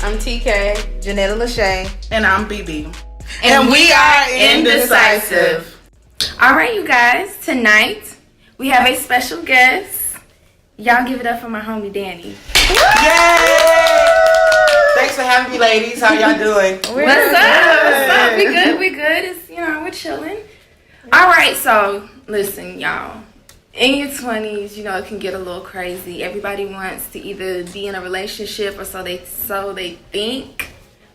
I'm TK. Genetta, Lasha. And I'm BB. And we are Indecisive. All right, you guys. Tonight, we have a special guest. Y'all give it up for my homie, Danny. Yay! Thanks for having me, ladies. How y'all doing? What's up? We good. It's, we're chilling. All right, so listen, y'all. In your 20s, it can get a little crazy. Everybody wants to either be in a relationship or so they think.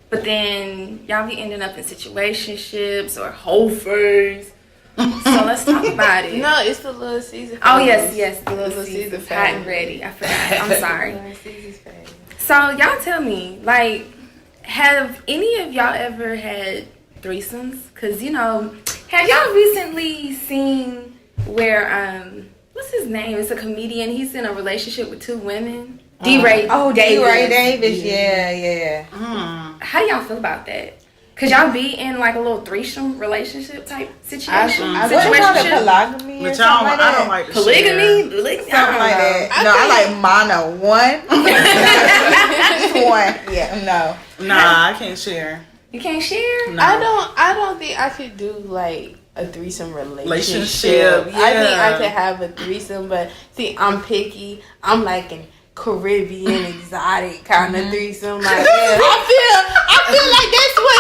But then y'all be ending up in situationships or Hoe Phase. So let's talk about it. No, it's the little Caesar phase. Oh, yes, the little Caesar phase. Hot and ready. I forgot. I'm sorry. So y'all tell me, have any of y'all ever had threesomes? Because, have y'all recently seen where, what's his name? It's a comedian. He's in a relationship with two women. D-Ray Davis. Yeah. How do y'all feel about that? Could y'all be in a little threesome relationship type situation? I call it polygamy or something like that. I don't like polygamy? Something like that. I like mono. One. One. Yeah, no. Nah, I can't share. You can't share? No. I don't think I could do a threesome relationship. Yeah. I think I could have a threesome, but see, I'm picky. I'm like an Caribbean exotic kind of threesome. I feel like that's what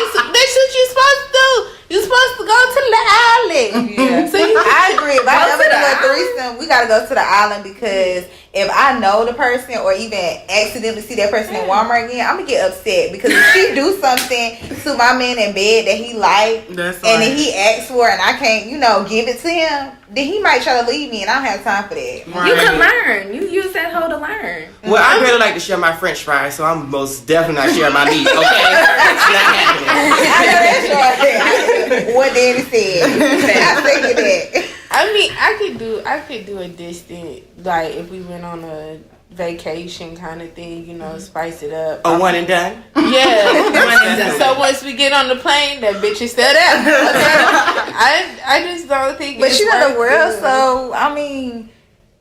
you're supposed to do. You're supposed to go to the island. Yeah. So I agree. If I ever do a threesome, we gotta go to the island, because if I know the person or even accidentally see that person in Walmart again, I'm gonna get upset, because if she do something to my man in bed that he like, and then he asks for it and I can't, give it to him, then he might try to leave me, and I don't have time for that. Right. You can learn. You use that hoe to learn. Well, I really like to share my French fries, so I'm most definitely not sharing my meat. Okay, it's not happening. I know that's right. What Danny said. I figured that. I mean, I could do a distant, if we went on a vacation kind of thing, spice it up. A one and done? Yeah, one and done. So once we get on the plane, that bitch is still there. I just don't think. But the world. So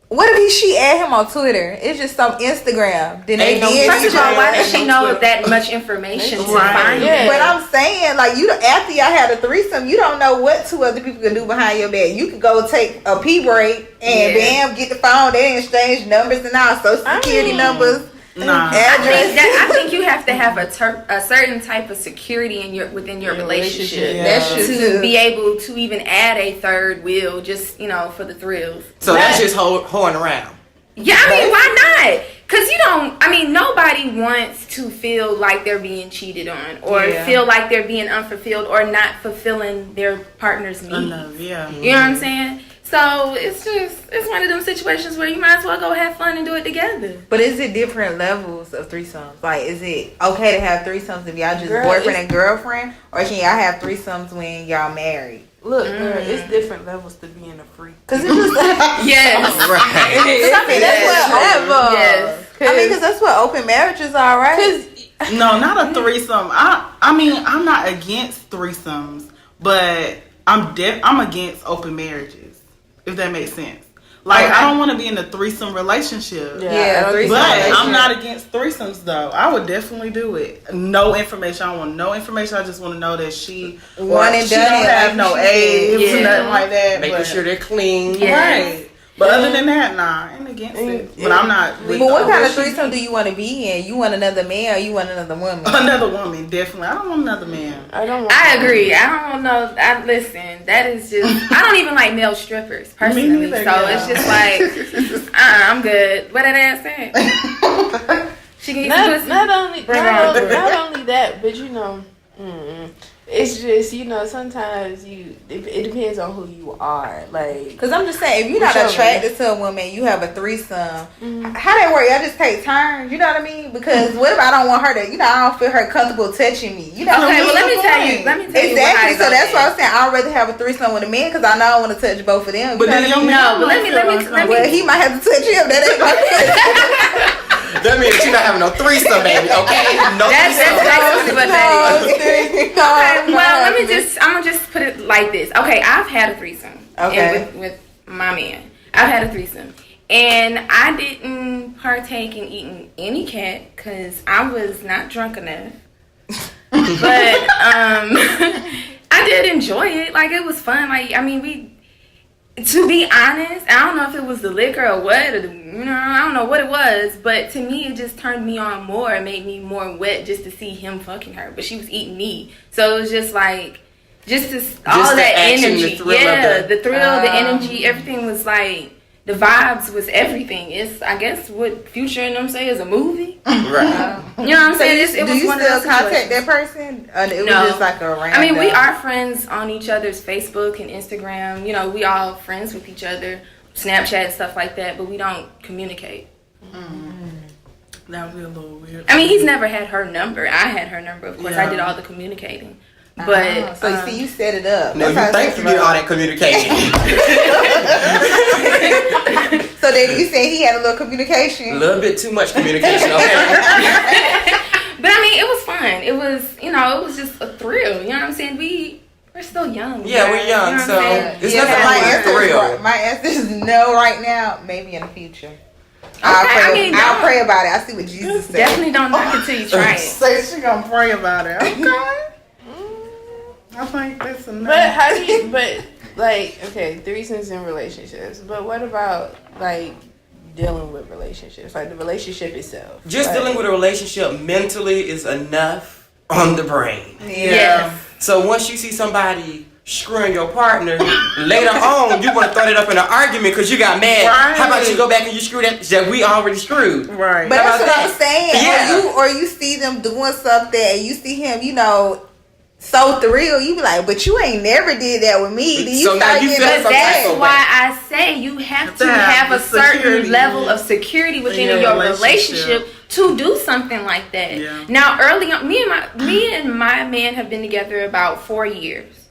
what if she add him on Twitter? It's just some Instagram. Then they did. First of all, why does she know that much information to find it? But I'm saying, after y'all had a threesome, you don't know what two other people can do behind your back. You could go take a pee break and bam, get the phone. They exchange numbers and all, social security numbers. Nah. I think you have to have a certain type of security within your relationship. Yeah. That's true to be able to even add a third wheel, just for the thrills. So that's just hoeing around. Yeah, why not? Because nobody wants to feel like they're being cheated on, or feel like they're being unfulfilled, or not fulfilling their partner's needs. You know what I'm saying? So it's one of them situations where you might as well go have fun and do it together. But is it different levels of threesomes? Is it okay to have threesomes if y'all just boyfriend and girlfriend, or can y'all have threesomes when y'all married? Look, girl, it's different levels to being a freak. Because it's just yes, that's what because that's what open marriages are, right? No, not a threesome. I'm not against threesomes, but I'm against open marriages, if that makes sense. I don't want to be in a threesome relationship. Yeah, but I'm not against threesomes, though. I would definitely do it. No information. I don't want no information. I just want to know that she one and she done. Don't have no AIDS or nothing like that. Making sure they're clean. Right. But other than that, nah, I ain't against it. But I'm not. But what kind of threesome do you want to be in? You want another man or you want another woman? Another woman, definitely. I don't want another man. I agree. I don't know. Listen, that is just. I don't even like male strippers personally. It's just I'm good. What did I say? She can not only that, but it's just, sometimes it depends on who you are. Because I'm just saying, if you're not attracted to a woman, you have a threesome. How that work? Y'all just take turns. You know what I mean? Because what if I don't want her to? I don't feel her comfortable touching me. Okay, well let me tell you. Exactly. So that's why I'm saying I'd rather have a threesome with a man, because I know I want to touch both of them. But then let me. Well, he might have to touch him. That ain't my thing. That means you're not having no threesome, baby. Okay? No threesome. Okay, well, I'm gonna just put it like this. Okay, I've had a threesome. Okay. With my man, I've had a threesome, And I didn't partake in eating any cat because I was not drunk enough. But I did enjoy it. Like, it was fun. Like, I mean, to be honest, I don't know if it was the liquor or what, or I don't know what it was, but to me, it just turned me on more. It made me more wet just to see him fucking her. But she was eating me. So it was just like, all that energy. The thrill, the energy, everything was like, the vibes was everything. It's, I guess, what Future and them say is a movie. Right. You know what I'm saying? Do you still contact that person? Or it was just like a random? I mean, we are friends on each other's Facebook and Instagram. You know, we all friends with each other. Snapchat, stuff like that. But we don't communicate. That would be a little weird. I mean, he's never had her number. I had her number, of course. I did all the communicating. But so you see, you set it up. No, you think you did all that communication. So then you say he had a little communication. A little bit too much communication, okay? But I mean, it was fun. It was, it was just a thrill. You know what I'm saying? We're still young. Yeah, we're young, you know so it's nothing my like a thrill. My answer is no right now. Maybe in the future. Okay, I'll pray about it. I see what Jesus said. Definitely don't knock it till you try it. Say she gonna pray about it. Okay. I think that's enough. But how do you? But like, okay, threesomes in relationships. But what about like dealing with relationships, like the relationship itself? Just dealing with a relationship mentally is enough on the brain. Yes. So once you see somebody screwing your partner, later on you want to throw it up in an argument because you got mad. Right. How about you go back and you screw that we already screwed? Right. But that's what I'm saying. Yeah. Or you see them doing something and you see him, so thrilled, you be like, but you ain't never did that with me. Then you So now start you getting feel But some that's type of why I say you have to have a certain security. level of security within your relationship to do something like that. Yeah. Now, early on, me and my man have been together about 4 years.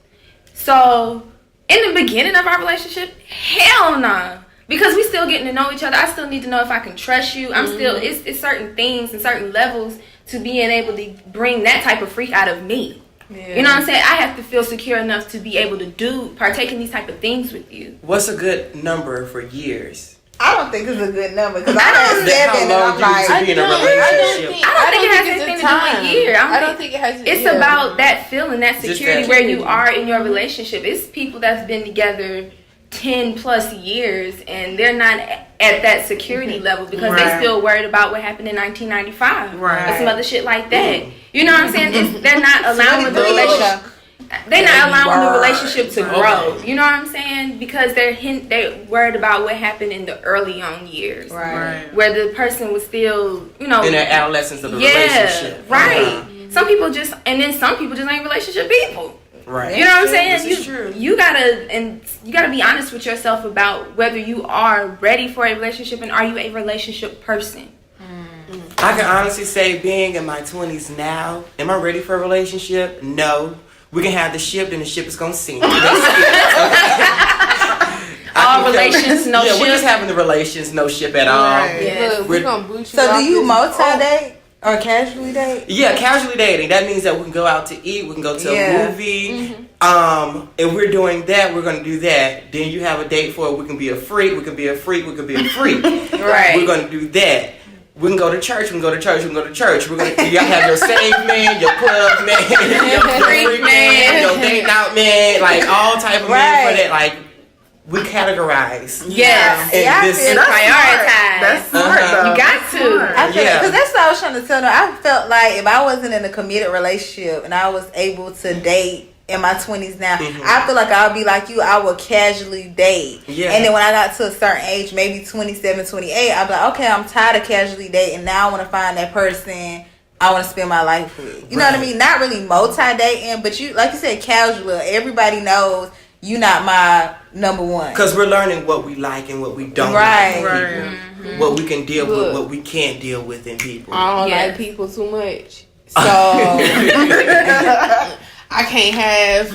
So, in the beginning of our relationship, hell no. Because we still getting to know each other. I still need to know if I can trust you. I'm still, it's certain things and certain levels to being able to bring that type of freak out of me. Yeah. You know what I'm saying? I have to feel secure enough to be able to partake in these type of things with you. What's a good number for years? I don't think it's a good number because I had 7 and I'm like, to be in a relationship? I don't think it has anything to do with a year. I don't think it has. It's about that feeling, that security where you are in your relationship. It's people that's been together 10 plus years and they're not at that security level because they still worried about what happened in 1995 or some other shit like that. You know what I'm saying? They're not allowing the relationship. They're not allowing the relationship to grow. You know what I'm saying? Because they're worried about what happened in the early on years, right. Where the person was still, in their adolescence of the relationship. Right. Some people just ain't relationship people. Right. You know what I'm saying? This is true. You gotta be honest with yourself about whether you are ready for a relationship and are you a relationship person. I can honestly say, being in my 20s now, am I ready for a relationship? No. We can have the ship, and the ship is gonna sink. All relations, no ship. Yeah, we're just having the relations, no ship at all. Right. Yeah. Look, we're gonna boot you. So do you multi-date or casually date? Yeah, casually dating. That means that we can go out to eat, we can go to a movie. If we're doing that, we're gonna do that. Then you have a date for it. We can be a freak, we can be a freak, we can be a freak. Right. We're gonna do that. We can go to church, we can go to church, we can go to church. We're gonna y'all have your saved man, your club man, your freak man, your date out man, like all type of men for that. Like, we categorize. Yes. And prioritize. That's smart though. You got to. Because that's what I was trying to tell them. I felt like if I wasn't in a committed relationship and I was able to date in my 20s now, I feel like I'll be like you. I would casually date. Yeah. And then when I got to a certain age, maybe 27, 28, I'll be like, okay, I'm tired of casually dating. Now I want to find that person I want to spend my life with. You know what I mean? Not really multi-dating, but you, like you said, casual. Everybody knows you not my number one. Because we're learning what we like and what we don't like in people. What we can deal with, what we can't deal with in people. I don't like people too much. So I can't have,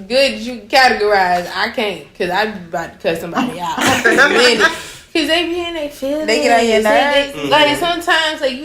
good you categorize. I can't, because I'm about to cut somebody out. Because they be in their feelings. They get on your nerves. Like, sometimes, like,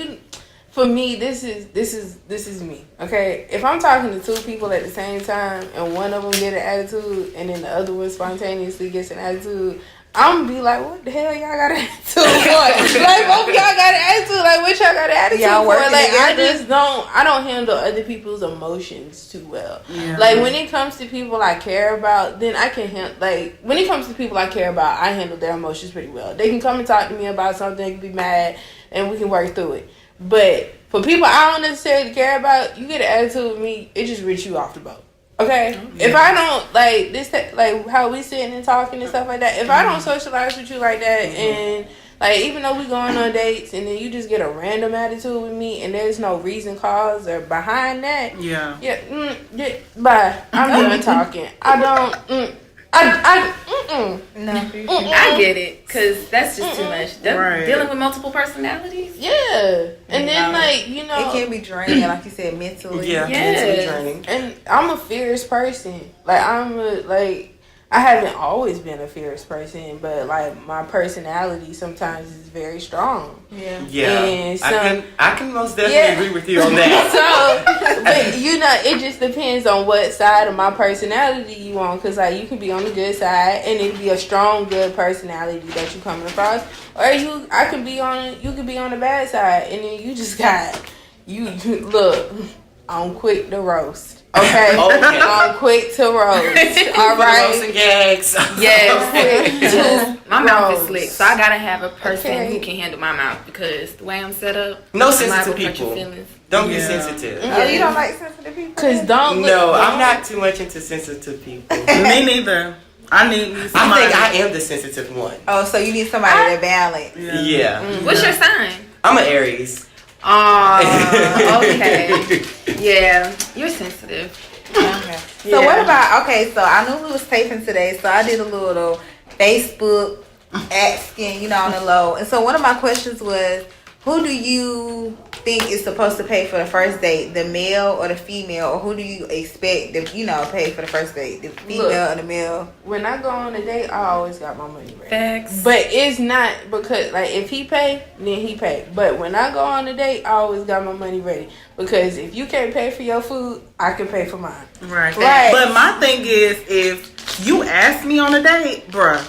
for me, this is me. Okay, if I'm talking to two people at the same time and one of them get an attitude and then the other one spontaneously gets an attitude, I'm gonna be like, what the hell y'all got an attitude for? Like, both of y'all got an attitude. Like, what y'all got an attitude Y'all for? working Like, together? I don't handle other people's emotions too well. Yeah. Like, when it comes to people I care about, then I can when it comes to people I care about, I handle their emotions pretty well. They can come and talk to me about something, they can be mad, and we can work through it. But for people I don't necessarily care about, you get an attitude with me, it just rips you off the boat. Okay? Yeah. If I don't, like, like, how we sitting and talking and stuff like that, if I don't socialize with you like that, and, like, even though we going on dates, and then you just get a random attitude with me, and there's no reason, cause, or behind that, bye. I'm done talking. I don't, No. I get it, because that's just too much. Dealing with multiple personalities? Yeah. And then, like, you know. It can be draining, like you said, mentally. Yeah, mentally draining. And I'm a fierce person. Like, I haven't always been a fierce person, but, like, my personality sometimes is very strong. Yeah. And I can most definitely agree with you on that. So, but, you know, it just depends on what side of my personality you on. Because, like, you can be on the good side, and it be a strong, good personality that you coming across. Or you could be on the bad side, and then you just got, look, I'm quick to roast. Okay. I'm quick to roast. All right. Roast and gags. Yes. My mouth is slick, so I gotta have a person who can handle my mouth, because the way I'm set up, no sensitive people. Don't be sensitive. Oh, you don't like sensitive people? I'm not too much into sensitive people. Me neither. I need somebody. I think I am the sensitive one. Oh, so you need somebody to balance. Yeah. What's your sign? I'm an Aries. Okay. Yeah, you're sensitive. Okay. So what about, so I knew we was taping today, so I did a little Facebook asking, on the low. And so one of my questions was, who do you think is supposed to pay for the first date, the male or the female, or who do you expect to, pay for the first date, the female or the male? When I go on a date, I always got my money ready. Facts. But it's not because, like, if he pay, then he pay. But when I go on a date, I always got my money ready. Because if you can't pay for your food, I can pay for mine. Right. But my thing is, if you ask me on a date, bruh,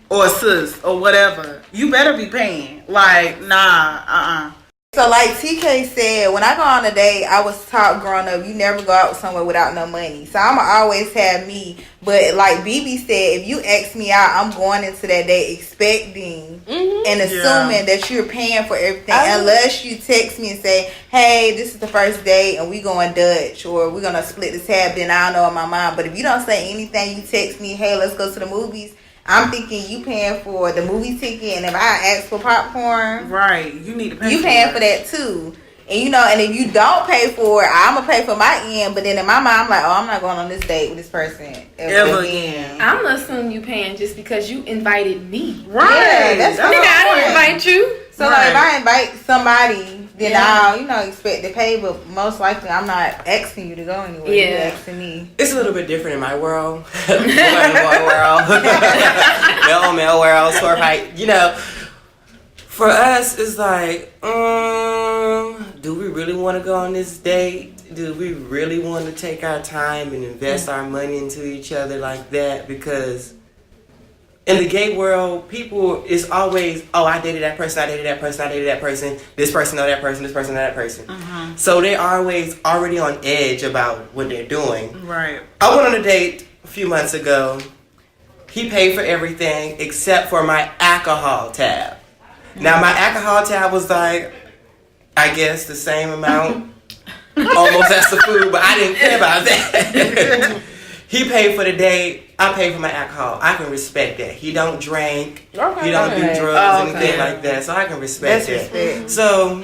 or sis, or whatever, you better be paying. Like, nah, So like TK said, when I go on a date, I was taught growing up, you never go out somewhere without no money. So I'ma always have me. But like BB said, if you ask me out, I'm going into that date expecting and assuming that you're paying for everything. Unless you text me and say, hey, this is the first date and we going Dutch, or we're going to split the tab, then I don't know in my mind. But if you don't say anything, you text me, hey, let's go to the movies, I'm thinking you paying for the movie ticket, and if I ask for popcorn, right, you need to pay. You paying for that too, and and if you don't pay for it, I'm gonna pay for my end. But then in my mind, I'm like, oh, I'm not going on this date with this person ever again. I'm assuming you paying just because you invited me, right? Yeah, that's I didn't invite you. So like, if I invite somebody, then I'll expect to pay. But most likely, I'm not asking you to go anywhere. Yeah, you're asking me. It's a little bit different in my world. Boy world. Male world, sort of like, for us, it's like, do we really want to go on this date? Do we really want to take our time and invest our money into each other like that? Because in the gay world, people is always, I dated that person, this person know that person, this person know that person. So they're always already on edge about what they're doing. Right. I went on a date a few months ago. He paid for everything except for my alcohol tab. Now my alcohol tab was like, I guess the same amount, almost as the food, but I didn't care about that. He paid for the date. I paid for my alcohol. I can respect that. He don't drink. He don't do drugs, anything like that. So I can respect that. So,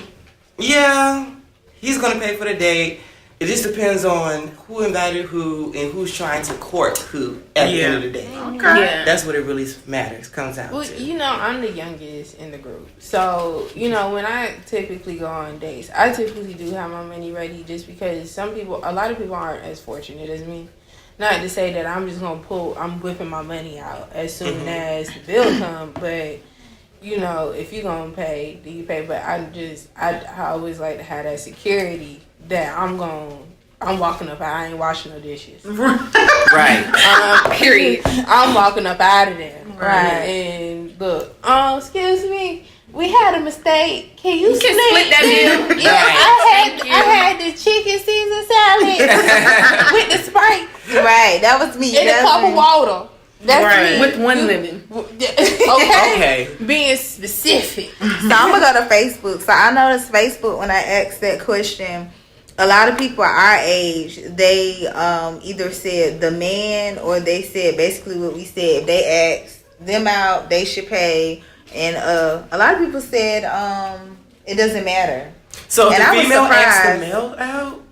yeah, he's going to pay for the date. It just depends on who invited who and who's trying to court who at the end of the day. Okay. Yeah. That's what it really comes out to. I'm the youngest in the group. So, when I typically go on dates, I typically do have my money ready just because a lot of people aren't as fortunate as me. Not to say that I'm just I'm whipping my money out as soon as the bill comes, but you know, if you're gonna pay, do you pay? But I always like to have that security that I'm walking up. I ain't washing no dishes. Right. Period. I'm walking up out of there. Right. And look, excuse me, we had a mistake. Can you can split that bill. Yeah, Right. I had the chicken Caesar salad with the Sprite Right, that was me. and a cup of water. That's Right. me. With one lemon. Okay. Okay. Being specific. So I'm gonna go to Facebook. So I noticed Facebook when I asked that question. A lot of people our age, they either said the man or they said basically what we said. If they asked them out, they should pay. And a lot of people said it doesn't matter. So if And I the was female asks the surprised. male out,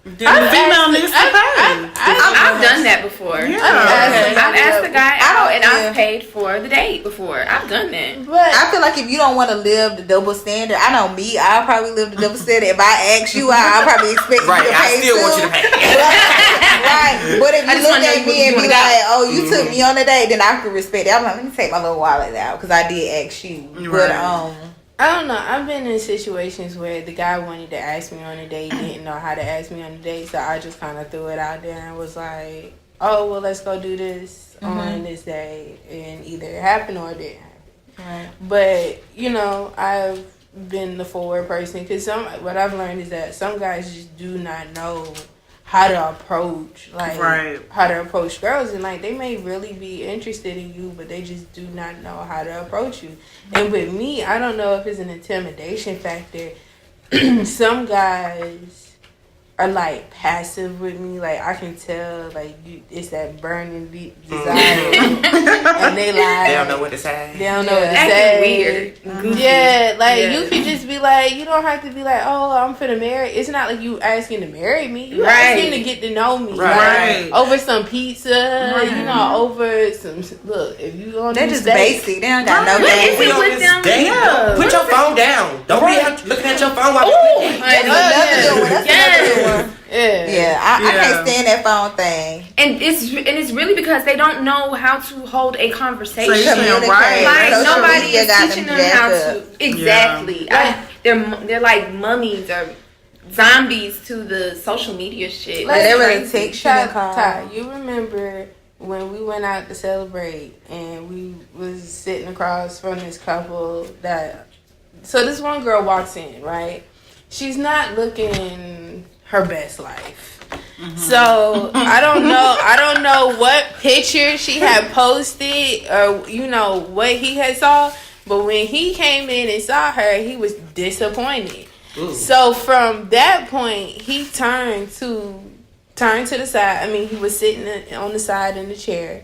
Then the female needs to pay. I've done that before. Yeah. I've asked the guy out and yeah. I've paid for the date before. I've done that. But I feel like if you don't want to live the double standard, I know me, I'll probably live the double standard. If I ask you out, I'll probably expect right? you to pay I still too. want you to pay. Right. But if I you just look wanna know at me you and be wanna go. like, oh, you took me on a date, then I could respect it. I'm like, let me take my little wallet out because I did ask you. But Right. I don't know. I've been in situations where the guy wanted to ask me on a date, didn't know how to ask me on a date, so I just kind of threw it out there and was like, "Oh, well, let's go do this on this day," and either it happened or it didn't happen. Right. But you know, I've been the forward person because what I've learned is that some guys just do not know how to approach how to approach girls, and like they may really be interested in you, but they just do not know how to approach you. And with me, I don't know if it's an intimidation factor. Some guys are like passive with me, like I can tell like it's that burning deep desire, and they like They don't know what to say. They don't know what to Acting say. weird. Goofy. Yeah, like Yeah. you could just be like, you don't have to be like, oh, I'm finna marry. It's not like you asking to marry me. You Right. asking to get to know me. Right. Like, over some pizza, you know, over some. Look, if you on They're these just dates, basic. They don't got no What game. is We it on with this them? date. Yeah. Put your phone down. Don't be out looking at your phone while Ooh, we honey. That's another good one. That's another good one. yeah, Yeah, I Yeah. can't stand that phone thing. And it's really because they don't know how to hold a conversation. Communicate. Right. Like Social nobody media is got teaching them them how jacked to up. exactly. They're like mummies or zombies to the social media shit. Like, they really Crazy. take shit and call. Ty, you remember when we went out to celebrate and we was sitting across from this couple that. So this one girl walks in, right? She's not looking her best life. So I don't know what picture she had posted or you know what he had saw, but when he came in and saw her, he was disappointed. Ooh. So from that point, he turned to the side. I mean, he was sitting on the side in the chair.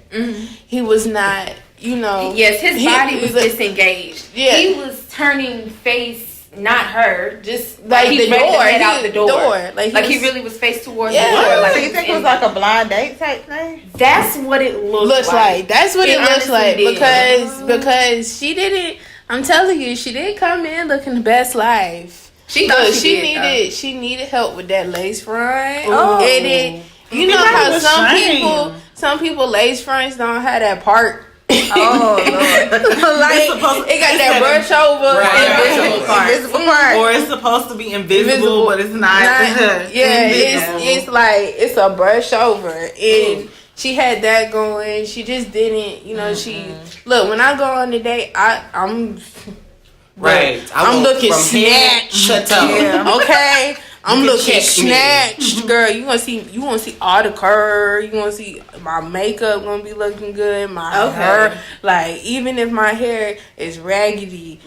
He was not, you know. Yes, his body was like, disengaged. Yeah. He was turning face, not her, just Like he the read door. head out the door. Like He really was face towards Yeah. the door. Like So you think it was like a blind date type thing? that's what it looks like. That's what it looks honestly like did. because she didn't. I'm telling you, she didn't come in looking the best life. She thought Look, she did, she needed help with that lace front. Oh. And it, you know It how was some people lace fronts don't have that part. Oh Lord! Like it got that brush over invisible part. Invisible part. Or it's supposed to be invisible, Invisible. but it's not. Yeah, Invisible. it's like it's a brush over, and she had that going. She just didn't, you know. She look when I go on the date, I'm Right. I'm looking from head snatched. to toe. Yeah. Okay, I'm You can looking check me. snatched, girl. You gonna see all the curve. You gonna see my makeup gonna be looking good. My Okay. hair, like even if my hair is raggedy,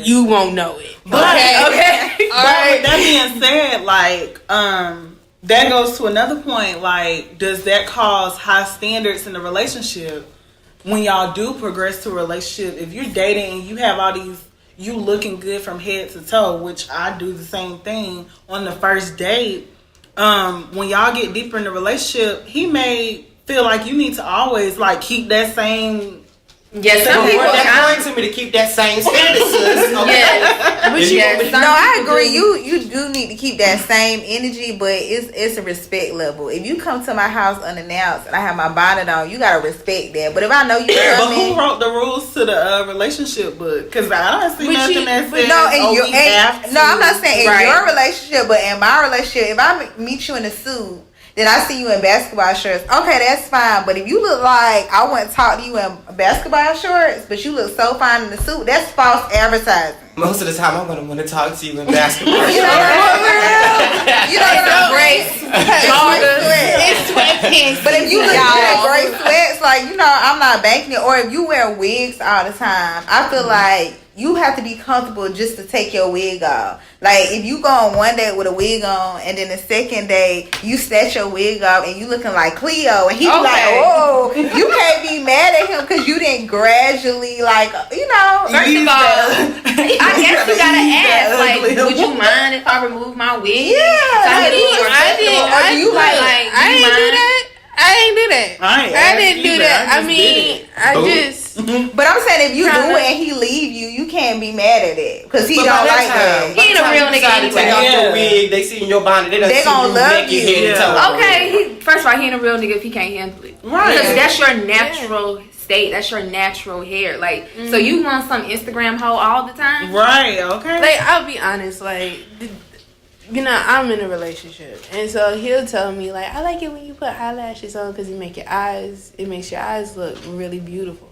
you won't know it. Okay, Okay. all right. That being said, like, that goes to another point. Like, does that cause high standards in the relationship when y'all do progress to a relationship? If you're dating and you have all these, you looking good from head to toe, which I do the same thing on the first date. When y'all get deeper in the relationship, he may feel like you need to always like keep that same. Yes, some But people. what that point to me to keep that same standard, sis. Okay? Yes. No, I agree. You do need to keep that same energy, but it's a respect level. If you come to my house unannounced and I have my bonnet on, you gotta respect that. But if I know you, But who wrote the rules to the relationship book? Because I don't see nothing that says. No, I'm not saying in your relationship, but in my relationship, if I meet you in a suit, then I see you in basketball shorts. Okay, that's fine. But if you look like I wouldn't talk to you in basketball shorts, but you look so fine in the suit, that's false advertising. Most of the time, I'm gonna want to talk to you in basketball. You know, Great it's sweatpants. but if you look at gray sweats, like, you know, I'm not banking it. Or if you wear wigs all the time, I feel like you have to be comfortable just to take your wig off. Like, if you go on one day with a wig on, and then the second day you snatch your wig off and you looking like Cleo, and he be like, oh, you can't be mad at him because you didn't gradually, like, you know. First of all, I guess you gotta ask, like, would you mind if I remove my wig? Yeah, I didn't do that. I didn't do that. I mean, I just. But I'm saying, if you do it and he leave you, you can't be mad at it because he don't like that. He ain't a real nigga anyway. Take off your wig, they see in your bonnet, they gonna love you. Head and toe. Okay, first of all, he ain't a real nigga if he can't handle it. Right. Because that's your natural state. That's your natural hair. Like, so you want some Instagram hoe all the time? Right. Okay. Like, I'll be honest, like, you know, I'm in a relationship, and so he'll tell me, like, I like it when you put eyelashes on because it makes your eyes look really beautiful.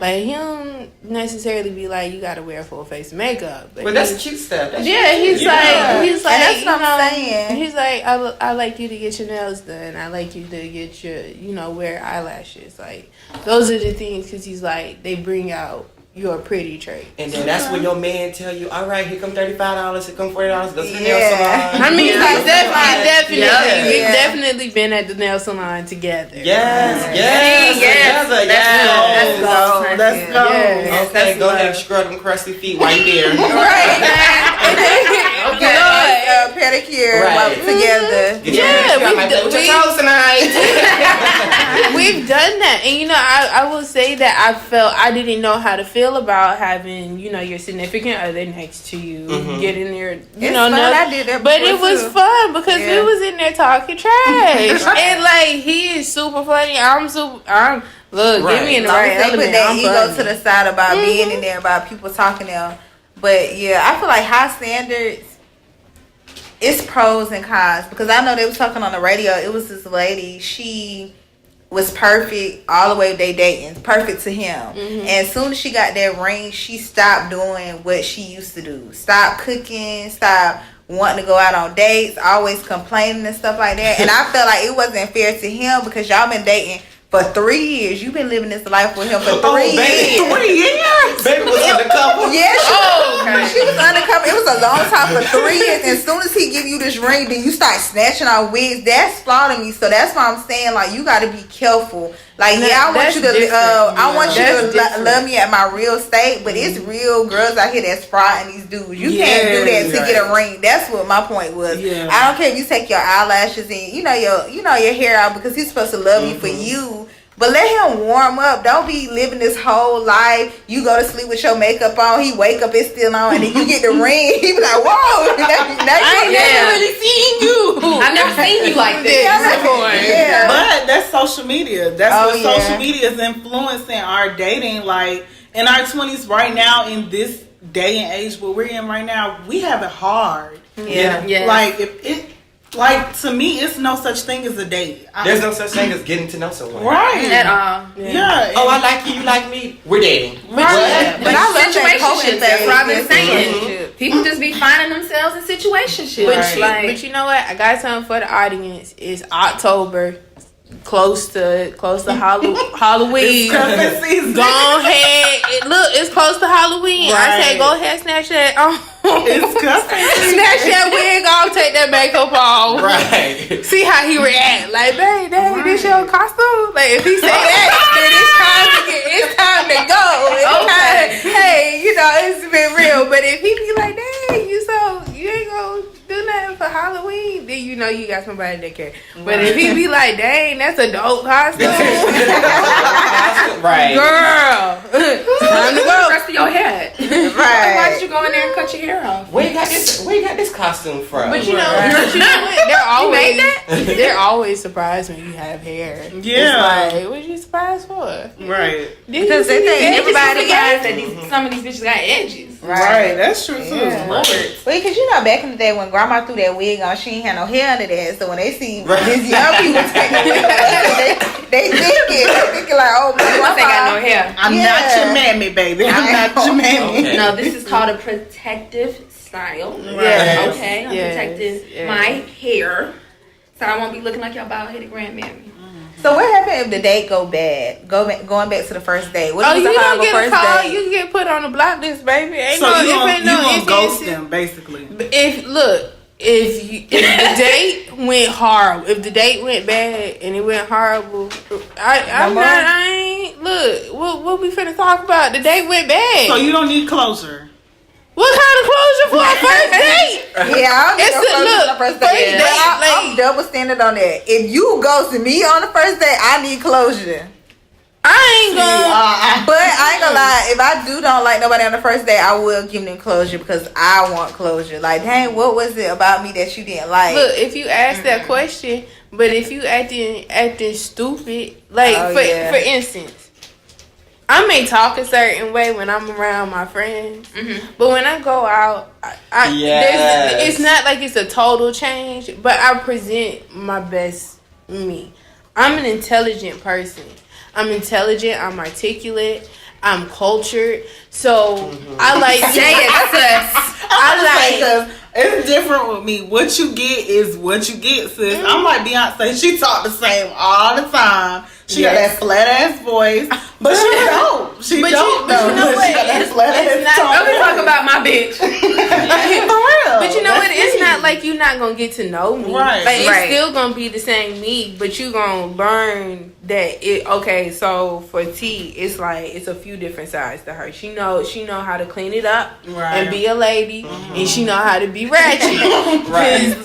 Like, he don't necessarily be like, you gotta wear full face makeup. But that's cute stuff. He's like, and that's what I'm saying. He's like, I like you to get your nails done. I like you to get your, you know, wear eyelashes. Like, those are the things, because he's like, they bring out your pretty trait. And then that's when your man tell you, all right, here come $35, here come $40, go to the nail salon. I mean, we've definitely been at the nail salon together. Yes. Let's go. Okay, go ahead and scrub them crusty feet while you there. Right. Pedicure while we're together. Get your hair with your toes tonight. We've done that, and you know, I will say that I didn't know how to feel about having, you know, your significant other next to you, getting their, you know, I did that, but it was fun because we was in there talking trash, and like, he is super funny. Look, get me in the right element. Put that ego funny. to the side about being in there, about people talking to them. But yeah, I feel like high standards, it's pros and cons, because I know they was talking on the radio. It was this lady, she was perfect all the way they dating, perfect to him. And as soon as she got that ring, she stopped doing what she used to do. Stop cooking, stop wanting to go out on dates, always complaining and stuff like that. And I felt like it wasn't fair to him, because y'all been dating for 3 years. You've been living this life with him for 3 years. 3 years. Baby was undercover. Yeah, she was undercover. It was a long time, for 3 years. And as soon as he give you this ring, then you start snatching our wigs. That's flawed me. So that's why I'm saying, like, you got to be careful. Like, I want you to, love me at my real state, but it's real girls out here that's frauding these dudes. You can't do that to get a ring. That's what my point was. Yeah. I don't care if you take your eyelashes and your hair out, because he's supposed to love you for you. But let him warm up. Don't be living this whole life. You go to sleep with your makeup on. He wake up, it's still on. And then you get the ring. He be like, whoa. I ain't never really seen you. I've never seen you like this before. Yeah. But that's social media. That's what social media is influencing our dating. Like, in our 20s right now, in this day and age where we're in right now, we have it hard. Yeah. Like, like, to me, it's no such thing as a date. There's no such thing as getting to know someone. Right. At all. Yeah. Oh, I like you, you like me. We're dating. Right. But I love situationships. That's what I've been saying. Mm-hmm. People just be finding themselves in situationships. But you know what? I got something for the audience. It's October. Close to Halloween. Go ahead. It's close to Halloween. Right. I say, go ahead, snatch that. It's cuffing. Snatch that wig off, take that makeup off. Right. See how he react. Like, babe, this your costume? Like, if he say that, then it's time to go. Hey, you know, it's been real. But if he be like, dang, you ain't gonna do nothing for Halloween, then you know you got somebody that care. But if he be like, dang, that's a dope costume. Right. Girl. Time to The go. rest of your head. Right. Why did you go in there and cut your hair off? Where you got this costume from? But you know what? They're always surprised when you have hair. Yeah. It's like, what you surprised for? Right. Because they think everybody guys that some of these bitches got edges. Right. That's true too. Yeah. Well, because you know, back in the day when grandma threw that wig on, she ain't had no hair under that. So when they see these young people take the wig off, they think like, oh, Once they got no hair. I'm not your mammy, baby. I'm not your mammy. Okay. No, this is called a protective style. Yes. Okay, I'm Yes. protecting Yes. my hair, so I won't be looking like your bald-headed grandmammy. So what happened if the date go bad? Going back to the first date. What Oh, was you a don't horrible get a first call. date? You can get put on the block list, baby. Ain't So no, you if ain't no gonna if ghost it's- them, basically. If the date went horrible, if the date went bad and it went horrible, I ain't look. What we finna talk about? The date went bad. So you don't need closure. What kind of closure for a first date? Yeah, I don't It's know a look, on the first first date. date, But I'm like- double standard on that. If you ghosted me on the first date, I need closure. I ain't gonna. But I ain't gonna lie, if I don't like nobody on the first date, I will give them closure because I want closure. Like, dang, what was it about me that you didn't like? Look, if you ask that question, but if you acting stupid, like for instance, I may talk a certain way when I'm around my friends, but when I go out, it's not like it's a total change, but I present my best me. I'm an intelligent person. I'm intelligent. I'm articulate. I'm cultured. So I like Say it, sis. I like. It's different with me. What you get is what you get, sis. I'm like Beyonce. She talk the same all the time. She got that flat ass voice, but she don't. She don't. But you know what? She got that flat ass tone. Let me talk about my bitch. For real. But you know what? That's It's me. not like you're not gonna get to know me. Right. Like Right. it's still gonna be the same me, but you gonna learn that it. Okay, so for T, it's like it's a few different sides to her. She know how to clean it up and be a lady, and she know how to be ratchet. Right.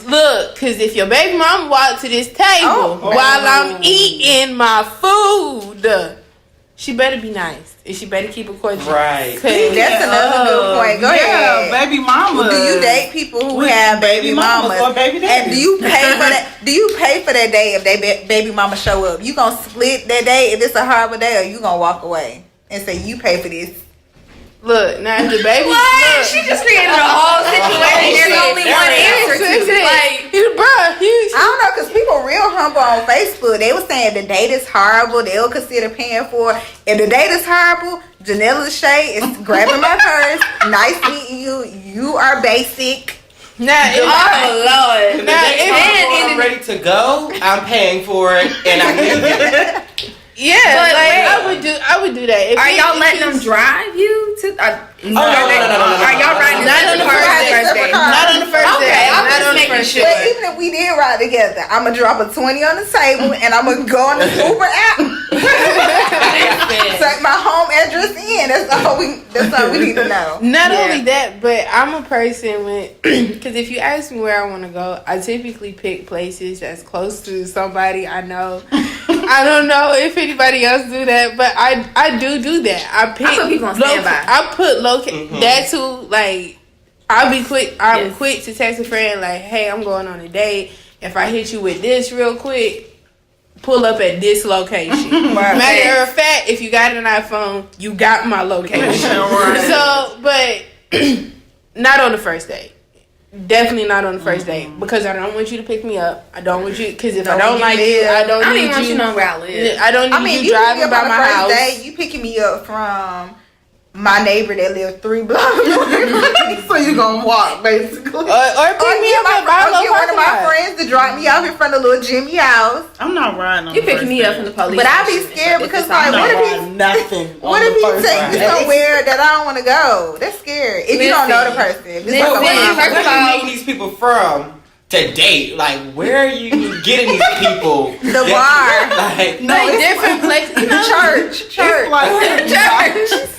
Cause if your baby mama walk to this table while I'm eating my food, she better be nice and she better keep it cordial. Right. That's another good point. Go ahead. Baby mama. Do you date people who have baby mamas? or baby daddies? And do you pay for that? Do you pay for that day if they baby mama show up? You gonna split that day if it's a horrible day, or you gonna walk away and say you pay for this? Look, now if the baby. What? She just created a whole situation. There's only one answer to it. Like, I don't know, because people real humble on Facebook. They were saying the date is horrible. They'll consider paying for it. If the date is horrible, Janella Shay is grabbing my purse. Nice meeting you. You are basic. Now, if oh Lord. Now, I'm ready to go. I'm paying for it, and I need it. yeah, But like wait. I would do that. If Are it- y'all if letting it's- them drive you to? No. Are y'all riding Not on the first day. Not on the first Okay, day. I'm Not just on the making first sure. But day. even if we did ride together, I'm going to drop a 20 on the table and I'm going to go on the Uber app. Take my home address in. That's all we need to know. Not only that, but I'm a person because if you ask me where I want to go, I typically pick places that's close to somebody I know. I don't know if anybody else do that, but I do that. I put people on standby. I put that too. Like I'll be quick. I'm quick to text a friend like, "Hey, I'm going on a date. If I hit you with this real quick, pull up at this location." Matter of fact, if you got an iPhone, you got my location. So, but not on the first date. Definitely not on the first date because I don't want you to pick me up. I don't want you because if I don't like you, I don't I don't need even want you to know where I live. I don't need you driving by my house. Day, you picking me up from my neighbor that lives 3 blocks away. So you gonna walk basically? Or pick me up at Or Barlow get one of my parking lot. friends to drop me off in front of little Jimmy house. I'm not riding on You the picking first me up date. from the police. But I be station. scared If because it's like, I'm what not if he riding nothing. What if he take me somewhere that I don't want to go? That's scary. If you don't know the person. If it's Listen, like a Where friend. first of are you all- meeting these people from to date? Like, where are you getting these people? The bar. Like, Like different places. You know? Church. It's like Church.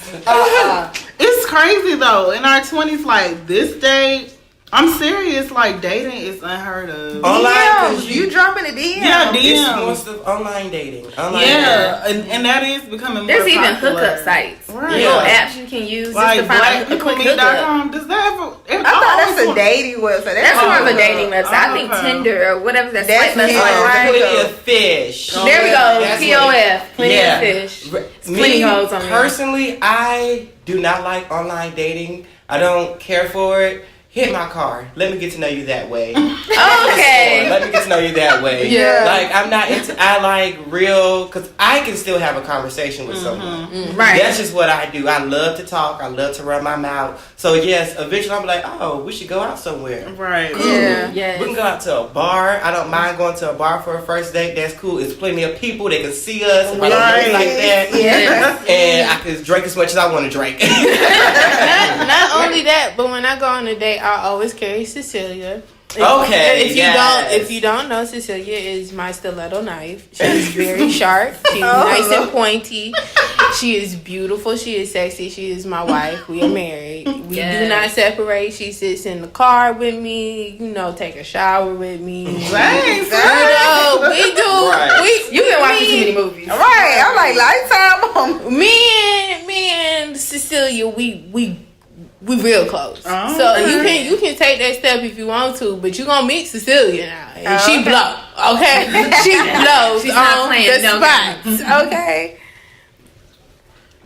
it's crazy though. In our 20s, like this day, I'm serious. Like dating is unheard of. Online, you dropping a DM. Yeah, DM. It's most of online dating. And that is becoming There's more even popular. hookup sites. Right. Little apps you can use Like just to find a quick hookup. blackpeoplemeet.com. Does that ever? I thought that's a dating website. That's more of a dating website. I think Okay. Tinder or whatever that's That's like. Plenty of fish. There we go. That's POF. Plenty yeah. of fish. Me, Plenty hoes on there. personally, I do not like online dating. I don't care for it. Hit my car. Let me get to know you that way. Okay. Let me get to know you that way. Yeah. Like, I'm not into, I like real, because I can still have a conversation with someone. Right. That's just what I do. I love to talk. I love to run my mouth. So, yes, eventually I'm like, oh, we should go out somewhere. Right. Cool. Yeah. Yes. We can go out to a bar. I don't mind going to a bar for a first date. That's cool. It's plenty of people. They can see us. And Right. like that. Yes. And I can drink as much as I want to drink. Not only that, but when I go on a date, I always carry Cecilia. Okay, If you don't know, Cecilia is my stiletto knife. She's very sharp. She's nice and pointy. She is beautiful. She is sexy. She is my wife. We are married. We do not separate. She sits in the car with me. Take a shower with me. Thanks. We do. Right. You've been watching too many movies. Right. I'm like Lifetime. Me and Cecilia, we real close. Oh, So okay. you can take that step if you want to, but you gonna meet Cecilia now, and she blow. Okay, she blows She's not on playing the no spots. Okay,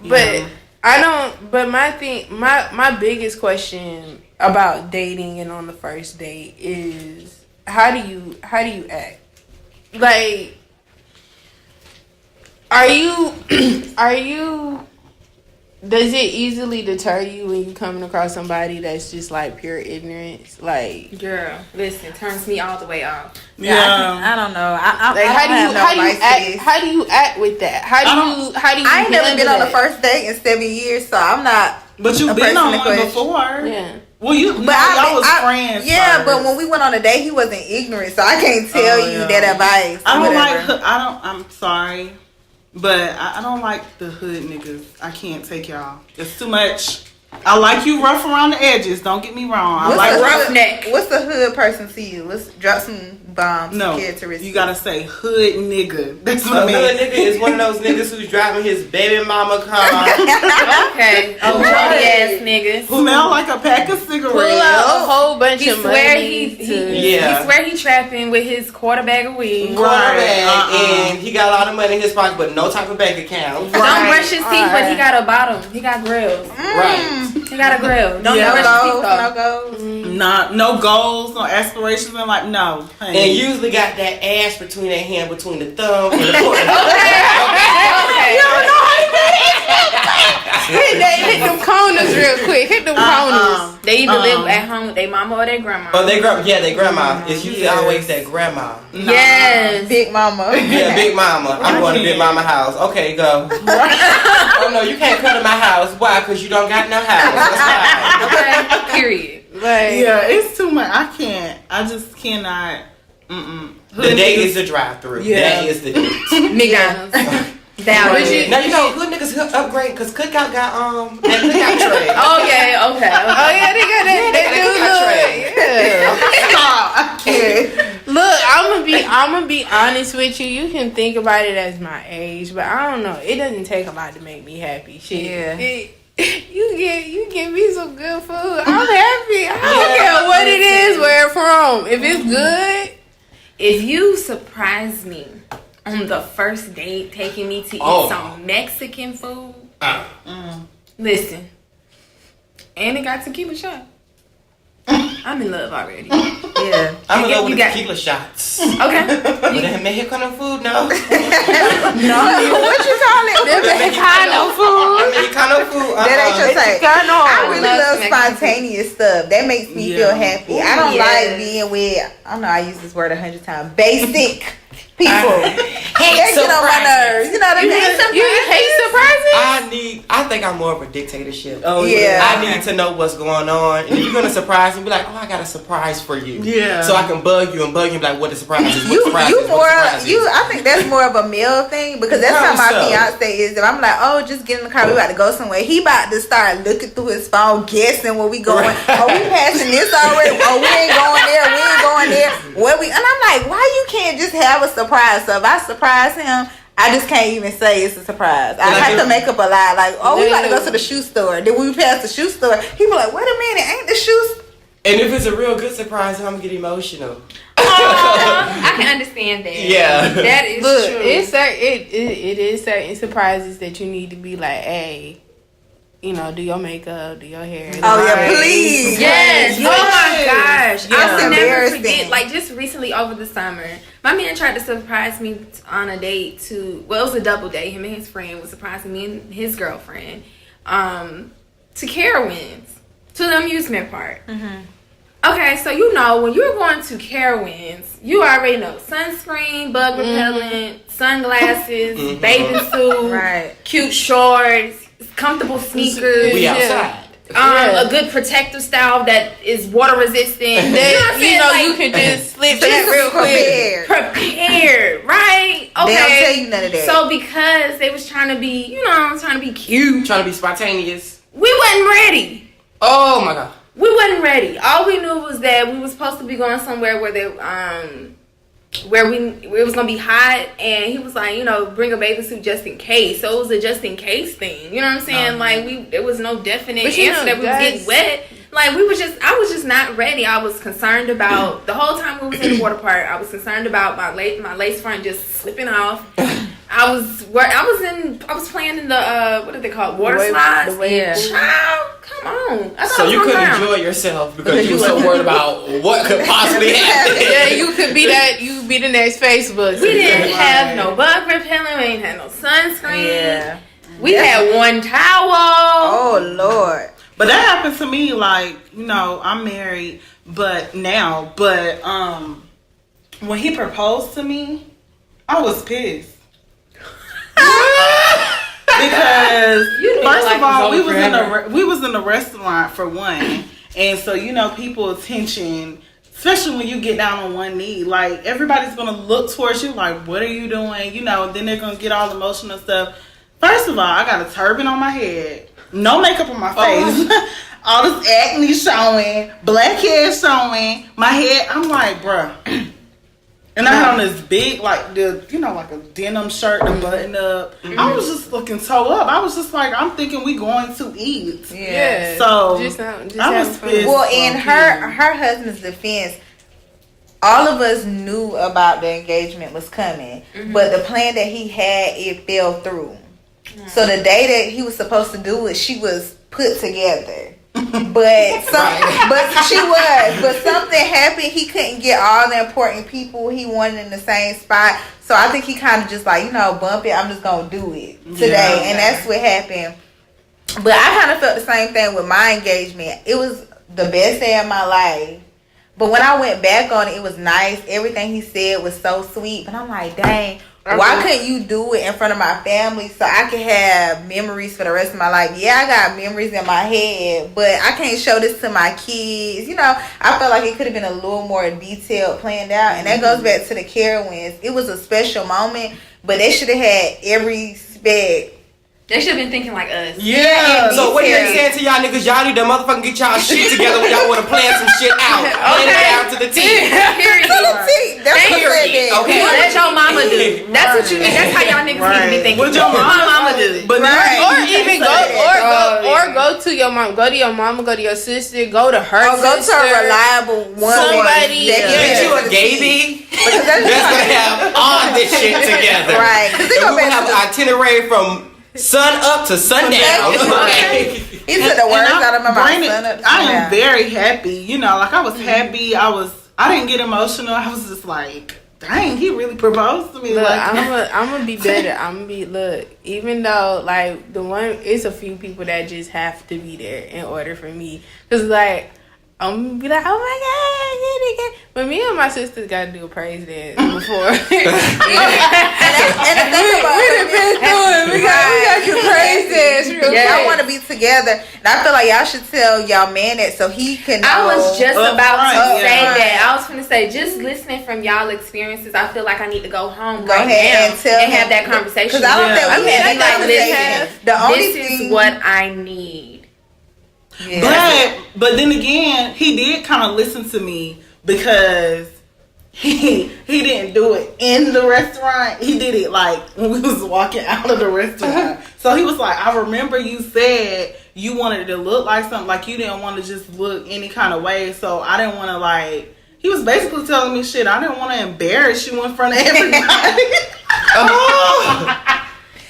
but I don't. But my biggest question about dating and on the first date is how do you act? Like, are you does it easily deter you when you coming across somebody that's just like pure ignorance? Like, Girl, listen, turns me all the way off. Yeah. I don't know. I like how do you act with that? How do you I ain't never handle been on a that? first date in 7 years, so I'm not. But you've a been person on to one question. before. Yeah. Well, y'all was friends. Yeah, first. but when we went on a date, he wasn't ignorant, so I can't tell you yeah. that advice. I don't whatever. I'm sorry, but I don't like the hood niggas. I can't take y'all. It's too much. I like you rough around the edges. Don't get me wrong. I like roughneck. What's the hood person to you? Let's drop some bombs. No, characteristics. you gotta say hood nigga. That's A what I mean. hood nigga is one of those niggas who's driving his baby mama car. Okay. Oh, naughty ass niggas. Smell like a pack of cigarettes. Pull out a whole bunch He of swear money. Yeah. he swear he trapping with his quarter bag of weed. Quarterback, and he got a lot of money in his pocket, but no type of bank account. Don't brush his teeth, but he got a bottom. He got grills. Right. He got a grill. Don't Yeah. brush his teeth though. No goals. Nah, no goals, no aspirations, and like no. And Honey. usually got that ass between their hand, between the thumb and the foot. Okay. Hit them corners real quick. Hit them corners. They either live at home with their mama or their grandma. Oh, their grandma. It's usually always that grandma. Yes. Big mama. Yeah, Big Mama. I'm going to Big Mama house. Okay, go. Oh no, you can't come to my house. Why? Because you don't got no house. That's fine. Okay. Period. Like, Yeah, it's too much. I can't. I just cannot. The date is the drive-through. Yeah. That is the date. McDonald's. Down But with you- it. Now you know hood niggas upgrade because Cookout got that Cookout tray. Oh yeah. Okay. oh yeah, they got that. They do look. Yeah. I can't. Look, I'm gonna be honest with you. You can think about it as my age, but I don't know. It doesn't take a lot to make me happy. Shit. Yeah. You give me some good food. I'm happy. I don't care what it is, where it's from. If it's good, If you surprise me on the first date, taking me to eat some Mexican food, listen, and it got tequila shot. I'm in love already. Yeah. I'm in love with you the got- tequila shots. Okay. But that Mexican food, no. What you call it? Mexicano food. Mexicano food. That ain't your type. I really love love Mexican spontaneous stuff. That makes me feel happy. I don't like being with, I don't know, I use this word 100 times. Basic people. They get on my nerves. You know what I mean? You hate surprises? I think I'm more of a dictatorship. Oh Yeah. I need to know what's going on. And if you're gonna surprise me, be like, oh, I got a surprise for you. Yeah. So I can bug you and be like, what the surprise is? What You surprise is? more. What surprise is? I think that's more of a male thing because that's how my fiance is. If I'm like, oh, just get in the car, we about to go somewhere. He about to start looking through his phone, guessing where we going. Oh, we passing this already. Oh, we ain't going there. We ain't going there. And I'm like, why you can't just have a surprise? So if I surprise him, I just can't even say it's a surprise. I have to make up a lie. Like, oh, we about to go to the shoe store. Then we pass the shoe store. He be like, wait a minute, ain't the shoes? And if it's a real good surprise, I'm gonna get emotional. I can understand that. Yeah. That is Look, true. it is certain surprises that you need to be like, hey, you know, do your makeup, do your hair. Oh, yeah, please. Yes. Yes. Oh my gosh. Yeah. I will never Embarrassing. forget. Like just recently over the summer, my man tried to surprise me on a date to. Well, it was a double date. Him and his friend was surprising me and his girlfriend to Carowinds, to the amusement park. Mm-hmm. Okay, so you know when you're going to Carowinds, you already know sunscreen, bug repellent, sunglasses, bathing suit, Right. cute shorts, comfortable sneakers. We outside. A good protective style that is water resistant. That, you know what I'm saying? you can just slip So that you real quick. Prepared, right? Okay. They don't tell you none of that. So because they was trying to be, trying to be cute, Trying to be spontaneous. we wasn't ready. Oh my god. We wasn't ready. All we knew was that we was supposed to be going somewhere where it was gonna be hot, and he was like, bring a bathing suit just in case. So it was a just in case thing. You know what I'm saying? Like there was no definite But answer that we was getting wet. Like I was just not ready. I was concerned about the whole time we was in the water park. I was concerned about my lace front just slipping off. I was playing in the what are they called? Water slides. Child, come on. I thought So it was you on couldn't ground. enjoy yourself because you were so worried about what could possibly happen. Yeah, you could be that. You could be the next Facebook. We didn't have no bug repellent. We ain't had no sunscreen. Yeah. We had one towel. Oh, Lord. But that happened to me, like, I'm married, but when he proposed to me, I was pissed. Because first of all, we was in a restaurant for one, and so people attention, especially when you get down on one knee, like everybody's gonna look towards you, like what are you doing? Then they're gonna get all emotional stuff. First of all, I got a turban on my head, no makeup on my face, all this acne showing, black hair showing, my head. I'm like, bruh. And I had on this big, like a denim shirt, the button up. Mm-hmm. I was just looking toe up. I was just like, I'm thinking we going to eat. Yeah. So just I was having fun. pissed. Well, in her husband's defense, all of us knew about the engagement was coming, but the plan that he had, it fell through. So the day that he was supposed to do it, she was put together. But something happened. He couldn't get all the important people he wanted in the same spot. So I think he kind of just like, bump it. I'm just gonna do it today, and that's what happened. But I kind of felt the same thing with my engagement. It was the best day of my life. But when I went back on it, it was nice. Everything he said was so sweet. But I'm like, dang, why couldn't you do it in front of my family so I could have memories for the rest of my life? Yeah, I got memories in my head, but I can't show this to my kids. I felt like it could have been a little more detailed, planned out. And that goes back to the Carowinds. It was a special moment, but they should have had every respect. They should have been thinking like us. Yeah. So what are you saying to y'all niggas? Y'all need to motherfucking get y'all shit together when y'all want to plan some shit out. Plan it down to the T. Period. That's what Period. Okay. Let your mama do. That's what you need. That's how y'all niggas need to be thinking. What your mama do? But Or even go to your mom. Go to your mama. Go to your sister. Go to her. Go to a reliable one. Somebody. Get you a gay bee that's gonna have all this shit together. Right. And we will have an itinerary from sun up to sundown. He took the words out of my mouth. I am very happy. I was happy. I didn't get emotional. I was just like, dang, he really proposed to me. Look, like, I'm gonna be better. Look, even though like it's a few people that just have to be there in order for me. Cause like I'm gonna be like, oh my god, But me and my sisters got to do a praise dance before. And the thing about we got you praise dance real quick. y'all want to be together, and I feel like y'all should tell y'all man that so he can know. I was just about to say yeah. that. I was going to say, just listening from y'all experiences, I feel like I need to go home Go right ahead now and tell him. have that conversation. Because I don't think we had that listen, conversation. The only this thing is what I need. Yeah. But then again, he did kind of listen to me because he didn't do it in the restaurant. He did it like when we was walking out of the restaurant. So he was like, I remember you said you wanted to look like something, like you didn't want to just look any kind of way. So I didn't want to like. He was basically telling me shit. I didn't want to embarrass you in front of everybody.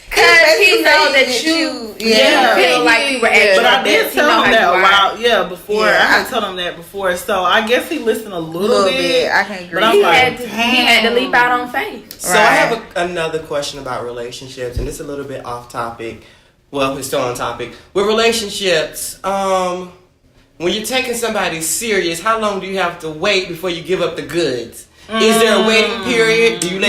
Because he know that you feel like you were at But I your did best. tell him that before. Yeah, I had told him that before. So I guess he listened a little bit. I can agree. But I'm He like, had to leap out on faith. So I have another question about relationships, and it's a little bit off topic. Well, it's still on topic. With relationships, when you're taking somebody serious, how long do you have to wait before you give up the goods? Is there a waiting period? Do you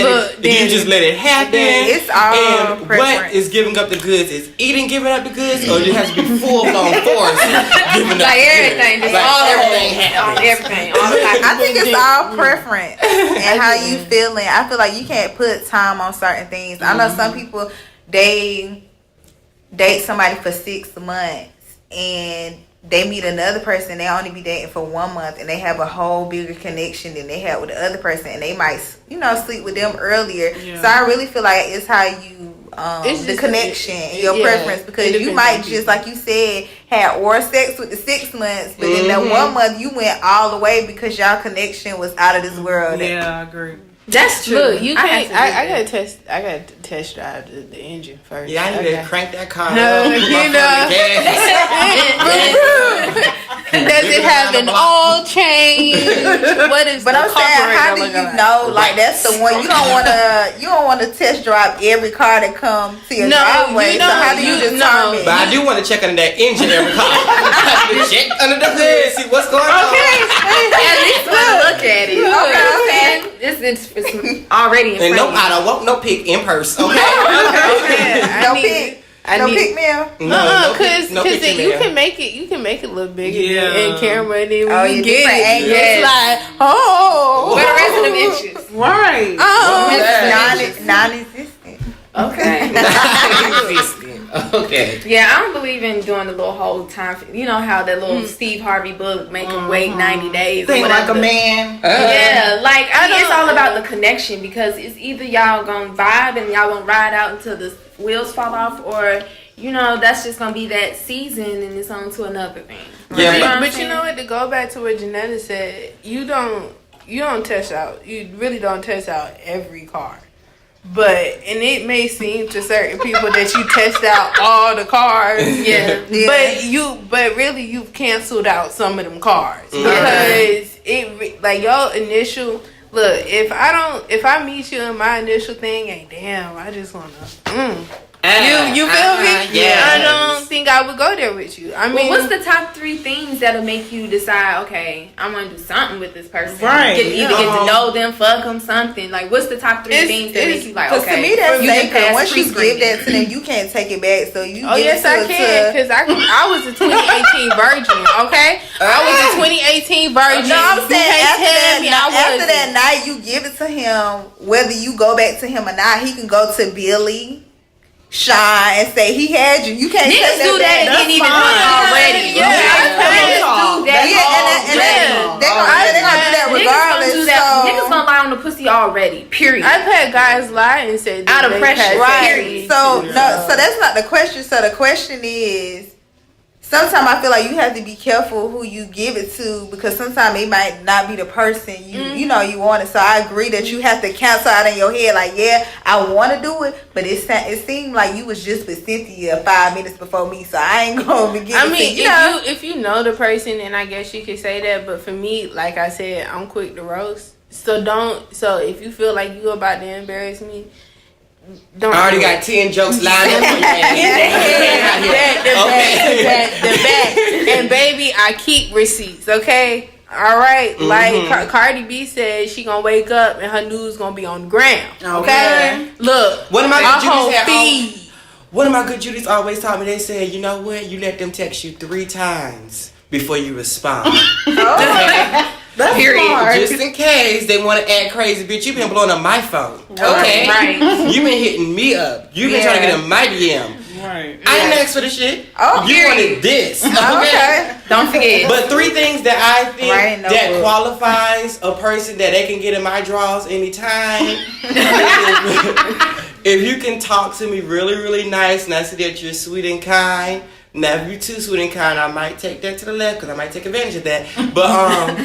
just let it happen? It's all and preference. what is giving up the goods? Is eating giving up the goods, or it has to be full blown force giving up Like the everything, goods? just all everything happens. everything. All the I think it's all preference and how you feeling. I feel like you can't put time on certain things. I know some people, they date somebody for 6 months and they meet another person, they only be dating for 1 month, and they have a whole bigger connection than they had with the other person, and they might, sleep with them earlier. Yeah. So I really feel like it's how you, it's the connection, your preference, because you might just, like you said, have oral sex with the 6 months, but then that 1 month you went all the way because y'all connection was out of this world. Yeah, I agree. That's true. Look, you can't. I gotta test. I gotta test drive the engine first. Yeah, I need to crank that car. No, up, you know. Does it have an oil change? What is? But I'm saying, how do you know? Like that's the one you don't want to test drive every car that comes to your driveway. So how do you determine? But I do want to check under that engine every car. I have to check under the hood, see what's going on. At least want to look at it. Okay. It's already in And front of you. I don't want no pic in purse. Okay. No pick. No pick meal. Because you can make it. You can make it look bigger in camera, and then when you get it, it's like where the rest of them inches? Right. Non-existent. Okay. Okay. Yeah, I don't believe in doing the little whole time. You know how that little Steve Harvey book make him wait 90 days. Think like a man. Yeah, like I mean, it's all about the connection, because it's either y'all gonna vibe and y'all gonna ride out until the wheels fall off, or that's just gonna be that season and it's on to another thing. Yeah, but you know what? To go back to what Genetta said, you don't test out. You really don't test out every car. But it may seem to certain people that you test out all the cars, but really you've canceled out some of them cars because your initial look. If I meet you and my initial thing ain't damn, I just wanna. You feel me? Yeah. I don't think I would go there with you. I mean, what's the top 3 things that'll make you decide? Okay, I'm gonna do something with this person. Right. Either get to know them, fuck them, something. Like, what's the top 3 things that make you like? Okay, to me that's sacred. Once you pre-screening. give that to them, you can't take it back. So you. Oh yes, I can, because I was a 2018 virgin. Okay, I was a 2018 virgin. No, I'm saying after that night, you give it to him. Whether you go back to him or not, he can go to Billy, Sean, and say he had you. You can't niggas say do that and didn't even do it already. Yeah, they're gonna do that regardless. Niggas gonna lie on the pussy already. Period. I've had guys lie and say out of pressure. Right. So that's not the question. So the question is, sometimes I feel like you have to be careful who you give it to, because sometimes it might not be the person you want it. So I agree that you have to cancel out in your head, like, yeah, I want to do it, but it seemed like you was just with Cynthia 5 minutes before me, so I ain't gonna be getting. I mean, if you know the person, then I guess you could say that. But for me, like I said, I'm quick to roast. So if you feel like you about to embarrass me, don't. I already got 10 jokes lined up. The back. And baby, I keep receipts, okay? All right, like Cardi B said, she gonna wake up and her news gonna be on the ground. Okay, look, one of my whole feed. One of my good Judies always taught me. They said, you know what? You let them text you 3 times before you respond. That's smart. Just in case they want to act crazy, bitch. You been blowing up my phone. Okay, right. You been hitting me up. You been trying to get in my DM. Right. I didn't ask for the shit. Oh, you wanted this. Okay. Don't forget. But 3 things that I think Right, that qualifies a person that they can get in my drawers anytime. If you can talk to me really, really nice, and I see that you're sweet and kind. Now, if you're too sweet and kind, I might take that to the left because I might take advantage of that. But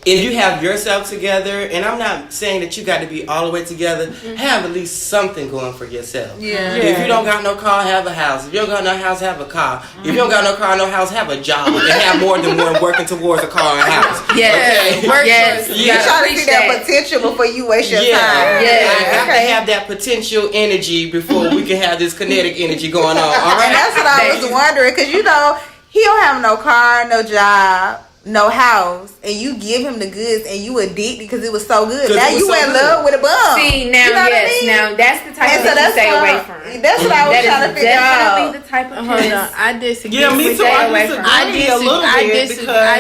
if you have yourself together, and I'm not saying that you got to be all the way together, have at least something going for yourself. Yeah. If you don't got no car, have a house. If you don't got no house, have a car. If you don't got no car, no house, have a job. And have more than one working towards a car and house. Yes. Okay? Yes. You try to see that potential before you waste your time. Yeah. I have to have that potential energy before we can have this kinetic energy going on. All right. And that's what I was wondering, because you know he don't have no car, no job, no house, and you give him the goods, and you addicted because it was so good. Now you in love with a bum. See, now, you know what I mean? Now that's the type of thing you stay away from. That's what I was trying to figure out. Definitely the type of Hold on, I disagree. Yeah, me too. I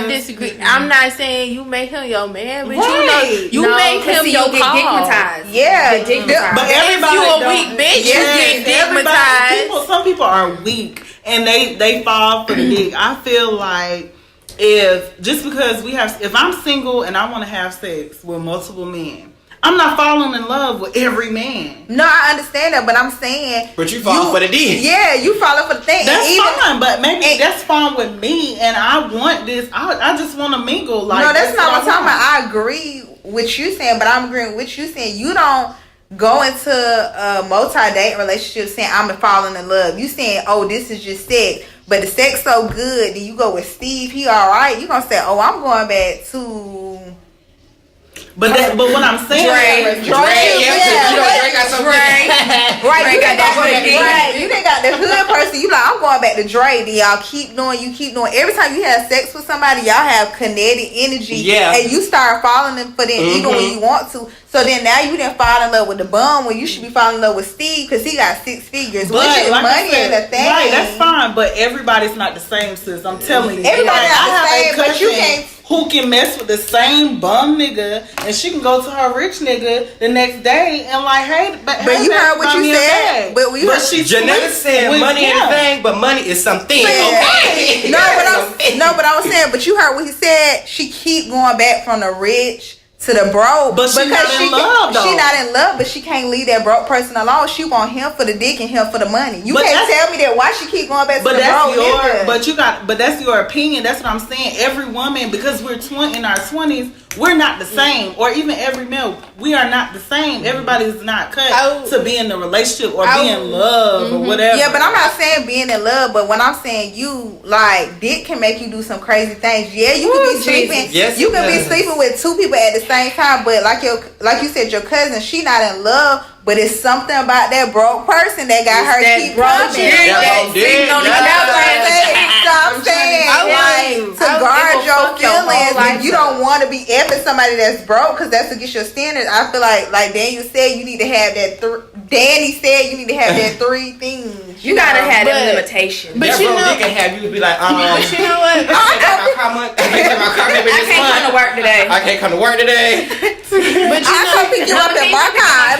disagree. I'm not saying you make him your man, but you make him your get digmatized. Yeah, but everybody you a weak bitch, you get digmatized. Some people are weak and they fall for the dick. I feel like if I'm single and I want to have sex with multiple men, I'm not falling in love with every man. No, I understand that, but I'm saying, but you fall for the dick. Yeah, you falling for the thing. That's fine, but maybe that's fine with me, and I want this. I just want to mingle. Like, no, that's not what I'm talking about. I agree with you saying, but I'm agreeing with you saying you don't go into a multi-date relationship saying I'm falling in love. You saying, oh, this is just sex. But the sex so good, then you go with Steve, he alright. You gonna say, oh, I'm going back to. But what I'm saying, Dre got some Dre. Right, you done got the hood person. You like, I'm going back to Dre. Then y'all keep doing. Every time you have sex with somebody, y'all have kinetic energy. Yeah. And you start falling for them even when you want to. So then now you didn't fall in love with the bum when you should be falling in love with Steve because he got 6 figures. But which is like money and the thing. Right, that's fine. But everybody's not the same, sis. I'm telling you. Everybody's not the same, but you can't. Who can mess with the same bum nigga and she can go to her rich nigga the next day and like, hey, but you heard what you said. But Genetta said money ain't a thing, but money is something. Okay. But I was saying, but you heard what he said. She keep going back from the rich to the broke, but she not in love though. She not in love, but she can't leave that broke person alone. She want him for the dick and him for the money. You can't tell me that why she keep going back to the broke. But that's your opinion. That's what I'm saying. Every woman, because we're in our 20s, we're not the same. Or even every male, we are not the same. Everybody's not cut to be in a relationship or be in love or whatever. Yeah, but I'm not saying being in love. But when I'm saying you, like, dick can make you do some crazy things. Yeah, you can be sleeping. Yes, you can be sleeping with 2 people at the same time. But like you said, your cousin, she not in love. But it's something about that broke person that got her keep coming. So I'm saying, like, to guard your feelings, if you don't want to be effing somebody that's broke, because that's against your standards. I feel like Daniel said, you need to have that. Danny said you need to have that 3 things. You gotta have that limitation. But you know, they can have you be like, but you know what? I can't come to work today. But I come pick you up in my car.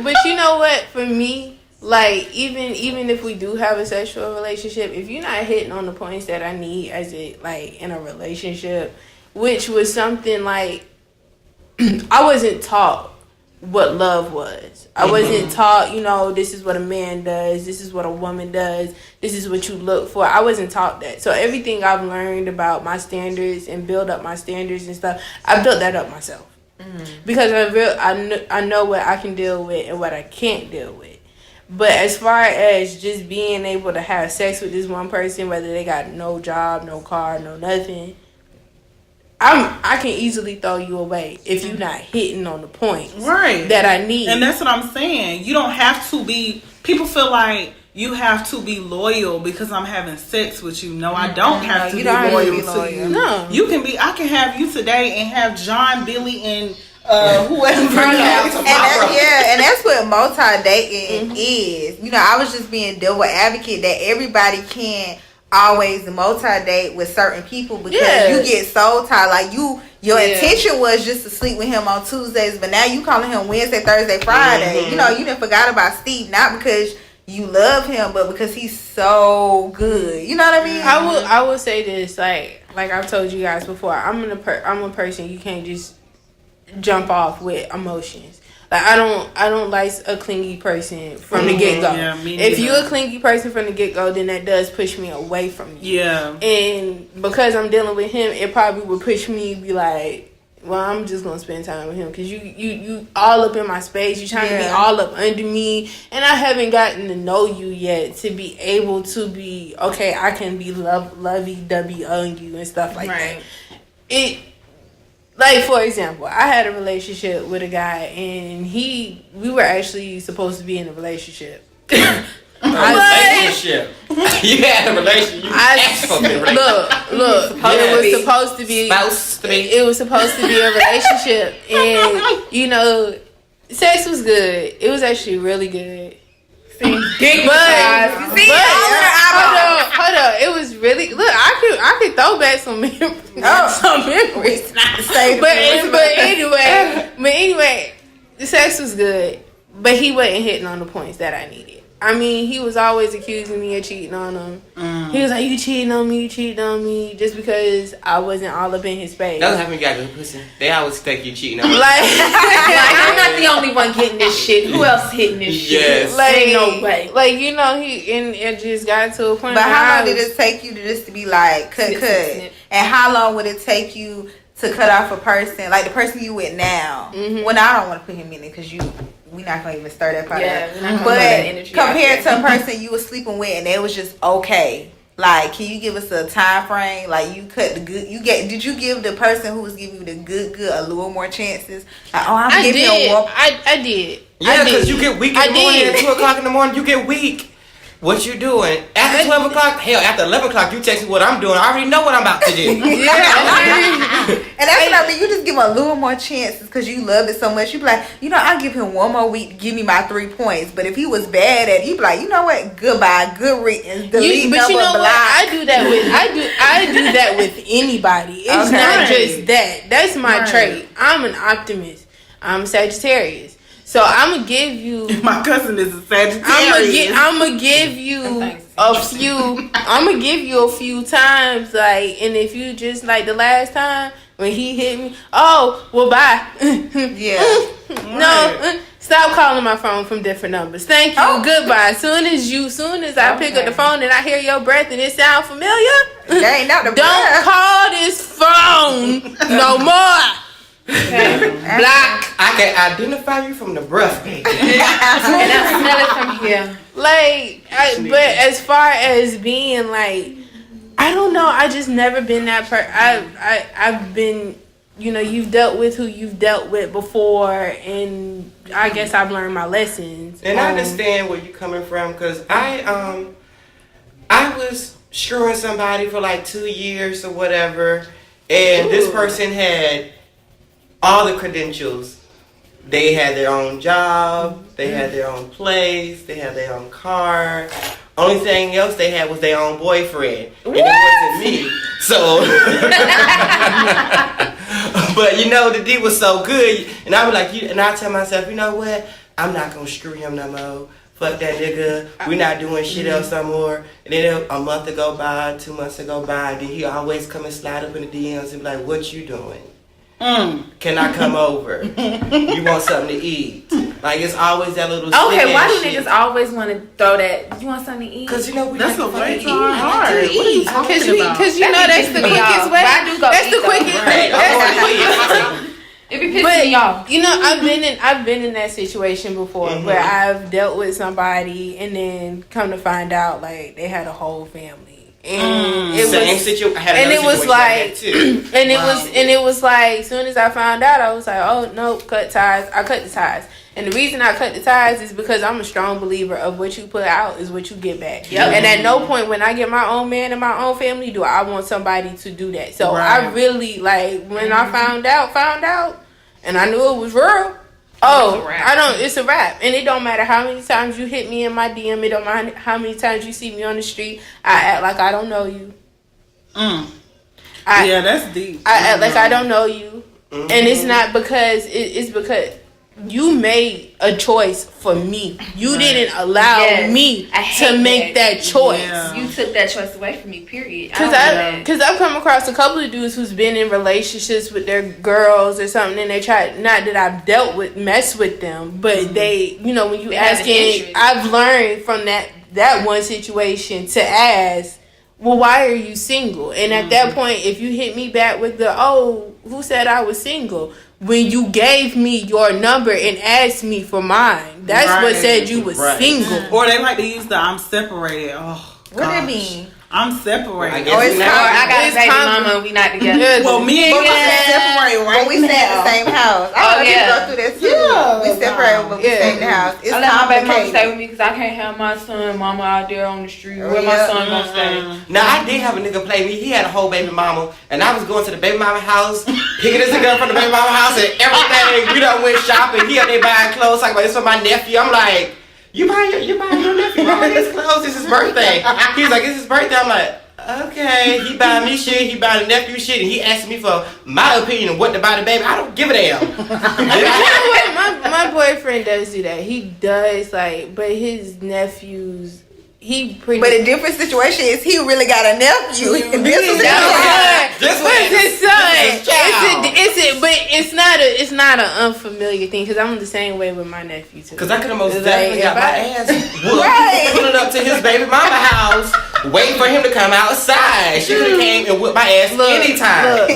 But you know what? For me, like even if we do have a sexual relationship, if you're not hitting on the points that I need as it like in a relationship, which was something like I wasn't taught what love was. I wasn't taught, this is what a man does, this is what a woman does, this is what you look for. I wasn't taught that. So everything I've learned about my standards and build up my standards and stuff, I built that up myself. Because I know what I can deal with and what I can't deal with. But as far as just being able to have sex with this one person, whether they got no job, no car, no nothing, I can easily throw you away if you're not hitting on the points that I need. And that's what I'm saying. You don't have to be. People feel like you have to be loyal because I'm having sex with you. No, I don't have to you be don't have to loyal be to loyal. you. No. You can be. I can have you today and have John, Billy, and whoever. And that's what multi-dating is. You know, I was just being devil advocate that everybody can't always multi-date with certain people because you get soul tied. Like your intention was just to sleep with him on Tuesdays, but now you calling him Wednesday, Thursday, Friday. You know, you didn't forgot about Steve, not because you love him, but because he's so good. You know what I mean? I will say this, like I've told you guys before. I'm a person you can't just jump off with emotions. Like I don't like a clingy person from the get go. Yeah, me If neither. you're a clingy person from the get go, then that does push me away from you. Yeah. And because I'm dealing with him, it probably would push me to be like, well, I'm just gonna spend time with him because you all up in my space. You trying to be all up under me, and I haven't gotten to know you yet to be able to be okay. I can be lovey-dovey on you and stuff like that. Like, for example, I had a relationship with a guy, and we were actually supposed to be in a relationship. Relationship. You had a relationship. You asked for the relationship. Look. It was supposed to be. It was supposed to be a relationship, and you know, sex was good. It was actually really good. Hold on. It was really look. I could throw back some memories. But anyway, the sex was good, but he wasn't hitting on the points that I needed. I mean, he was always accusing me of cheating on him. He was like, you cheating on me, just because I wasn't all up in his face. That's how you got good pussy. They always think you cheating on me. Like, I'm not the only one getting this shit. Who else hitting this shit? Like, ain't no way. Like, you know, it just got to a point. But how long did it take you to be like, cut? And how long would it take you to cut off a person, like the person you with now? Well, I don't want to put him in it because we not gonna even stir that part up. But compared to a person you was sleeping with and it was just okay. Like, can you give us a time frame? Like, you cut the good. Did you give the person who was giving you the good a little more chances? Like, I did. Yeah, because you get weak in the morning at 2 o'clock in the morning. You get weak. What you doing? After 12 o'clock? Hell, after 11 o'clock, you text me what I'm doing. I already know what I'm about to do. And that's what I mean. You just give him a little more chances because you love it so much. You be like, I'll give him one more week to give me my 3 points. But if he was bad at it, you be like, you know what? Goodbye. Good riddance. Delete but you know what? I do that with anybody. It's not just that. That's my trait. I'm an optimist. I'm Sagittarius. So I'm gonna give you. My cousin is a Sagittarius. I'm gonna give you a few. I'm gonna give you a few times, like, and if you just like the last time when he hit me, oh well, bye. No, stop calling my phone from different numbers. Thank you. Goodbye. Soon as I pick up the phone and I hear your breath and it sound familiar, don't call this phone no more. Okay. Block. I can identify you from the breath, baby. And I smell it from here. Like, but as far as being like, I don't know. I just never been that I've been, you've dealt with who you've dealt with before, and I guess I've learned my lessons. And I understand where you're coming from because I was screwing somebody for like 2 years or whatever, and this person had all the credentials. They had their own job, they had their own place, they had their own car. Only thing else they had was their own boyfriend. And it wasn't me. So but the D was so good. And I was like, and I tell myself, you know what? I'm not gonna screw him no more. Fuck that nigga. We're not doing shit else no more. And then a month to go by, 2 months to go by, then he always come and slide up in the DMs and be like, what you doing? Can I come over? You want something to eat? Like, it's always that little. Okay, why do niggas always want to throw that? You want something to eat? Because we that's like a way to too hard. eat. What are you talking about? Because that's the quickest way. That's the quickest. It be pissing me off. I've been in that situation before where I've dealt with somebody and then come to find out like they had a whole family. And Same situation. I had and it another was situation like, that too. and it was like, as soon as I found out, I was like, oh no, cut ties. I cut the ties. And the reason I cut the ties is because I'm a strong believer of what you put out is what you get back. Yep. And at no point when I get my own man and my own family do I want somebody to do that. So I really, like, when I found out, and I knew it was real. Oh, it's a wrap. And it don't matter how many times you hit me in my DM. It don't matter how many times you see me on the street. I act like I don't know you. Yeah, that's deep. I act like I don't know you. And it's not because, it's because you made a choice for me. You didn't allow me to make that choice. Yeah. You took that choice away from me, period. Because I've come across a couple of dudes who's been in relationships with their girls or something, and they tried, not that I've mess with them, but they, you know, when you asking, I've learned from that one situation to ask, well, why are you single? And at that point, if you hit me back with who said I was single? When you gave me your number and asked me for mine, that's what said you was single. Or they like to use the I'm separated. Oh, what that mean? I'm separated. I got a baby mama and we not together. Well, me and you separated right now. We stay in the same house. I go through that too. We separated, but we stay in the house. It's I let my baby mama stay with me because I can't have my son, mama out there on the street. Where my son gonna stay? Now, I did have a nigga play me. He had a whole baby mama, and I was going to the baby mama house, picking this nigga up from the baby mama house and everything. We done went shopping. He up there buying clothes. Like, this for my nephew. I'm like, you buying your nephew all these clothes? It's his birthday. He's like, it's his birthday. I'm like, okay. He buying me shit. He buying the nephew shit, and he asking me for my opinion of what to buy the baby. I don't give a damn. You know what? My boyfriend does do that. He does, like, but his nephews. But a different situation is he really got a nephew. This was his son. This was his son. But it's not an unfamiliar thing because I'm the same way with my nephew too. Because I could have most definitely got my ass whooped, pulling up to his baby mama house, waiting for him to come outside. She could have came and whipped my ass anytime.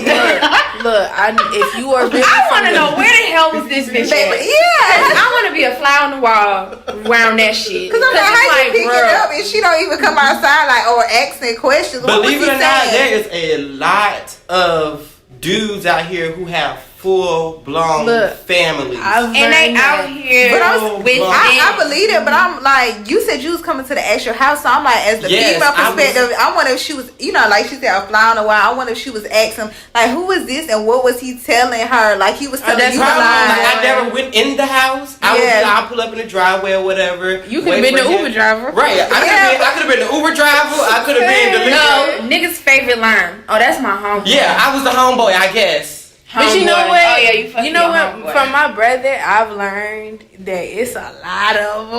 Look, if you are really, I want to know where the hell was this bitch at? Yeah, I want to be a fly on the wall around that shit. Because I'm like, how you pick it up and she don't even come outside or asking questions? Believe it or not, there is a lot of dudes out here who have full-blown families. And they out here but I believe it, but I'm like, you said you was coming to the actual house, so I'm like, as the female perspective, I wonder if she was, you know, like she said, a fly on the wall. I wonder if she was asking, like, who was this and what was he telling her? Like, he was telling you. Like, I never went in the house. I'll pull up in the driveway or whatever. You could have been the Uber driver. Right. I could have been the Uber driver. I could have been the nigga's favorite line. Oh, that's my homeboy. Yeah, I was the homeboy, I guess. But you know what? Oh, yeah, you know what? From my brother, I've learned that it's a lot of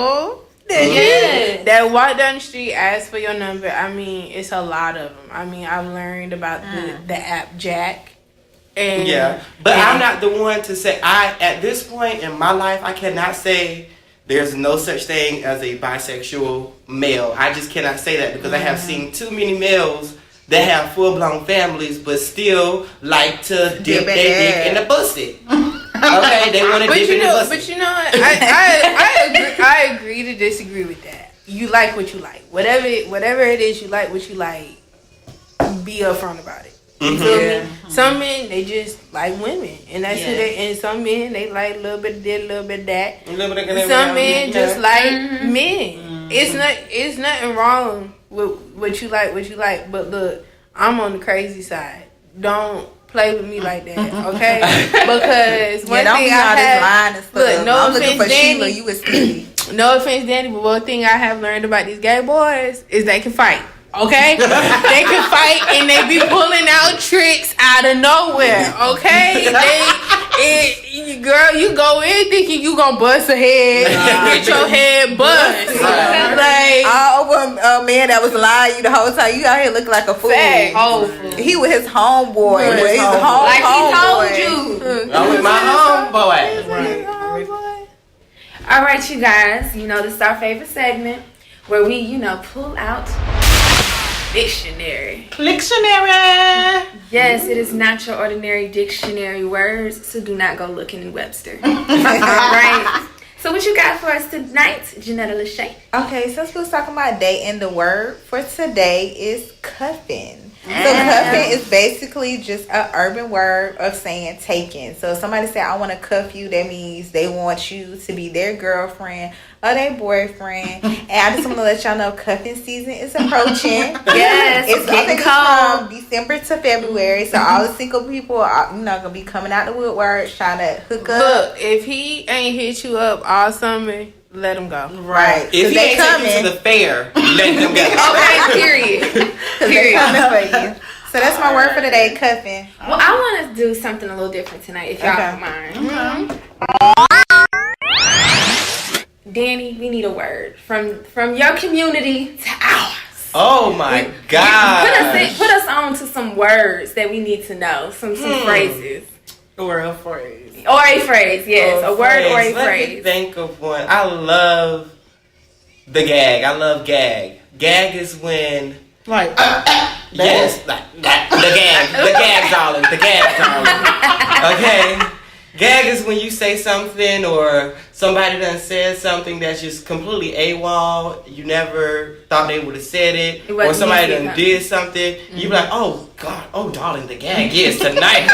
them that walk down the street, ask for your number. I mean, it's a lot of them. I mean, I've learned about the app Jack. But I'm not the one to say. At this point in my life, I cannot say there's no such thing as a bisexual male. I just cannot say that because I have seen too many males that have full-blown families, but still like to dip their dick in the pussy. Okay, they want to dip in the pussy. But you know what? I agree to disagree with that. You like what you like. Whatever it is, you like what you like. Be upfront about it. You feel me? Some men, they just like women, and that's who they. And some men, they like a little bit of this, a little bit of that. Some men just like men. It's nothing wrong with what you like, but look, I'm on the crazy side. Don't play with me like that, okay? Because one thing I have, look, no offense, Danny, you was no offense, Danny, but one thing I have learned about these gay boys is they can fight. Okay, they can fight and they be pulling out tricks out of nowhere. Okay, girl, you go in thinking you gonna bust a head, get your head bust. Like all over a man that was lying you the whole time. You out here looking like a fool. He was his homeboy. He's like he told you. I'm with my homeboy. All right, you guys. You know this is our favorite segment where we, pull out. Dictionary. Yes, it is not your ordinary dictionary words, so do not go looking in Webster. All right. So what you got for us tonight, Genetta Lasha? Okay, so let's talk about day, and the word for today is cuffing. So cuffing is basically just an urban word of saying taken. So if somebody say I want to cuff you, that means they want you to be their girlfriend or their boyfriend. And I just want to let y'all know cuffing season is approaching. Yes, I think it's from December to February. So all the single people are gonna be coming out the woodwork trying to hook up. Look, if he ain't hit you up all summer, let him go. Right. If he ain't taking you to the fair, let him go. Okay, period. They're coming for you. So that's my word for today, cuffing. Well, I want to do something a little different tonight, if y'all don't mind. Danny, we need a word from your community to ours. Oh my God! Put us on to some words that we need to know. Some phrases. Or a phrase. Or a phrase, yes. A word or a Let phrase. me think of one. I love the gag. I love gag. Gag is when Like yes, like the gag darling, the gag darling. Okay. Gag is when you say something or somebody done said something that's just completely AWOL. You never thought they would have said it. Or somebody done did something. You be like, oh God, oh darling, the gag is tonight.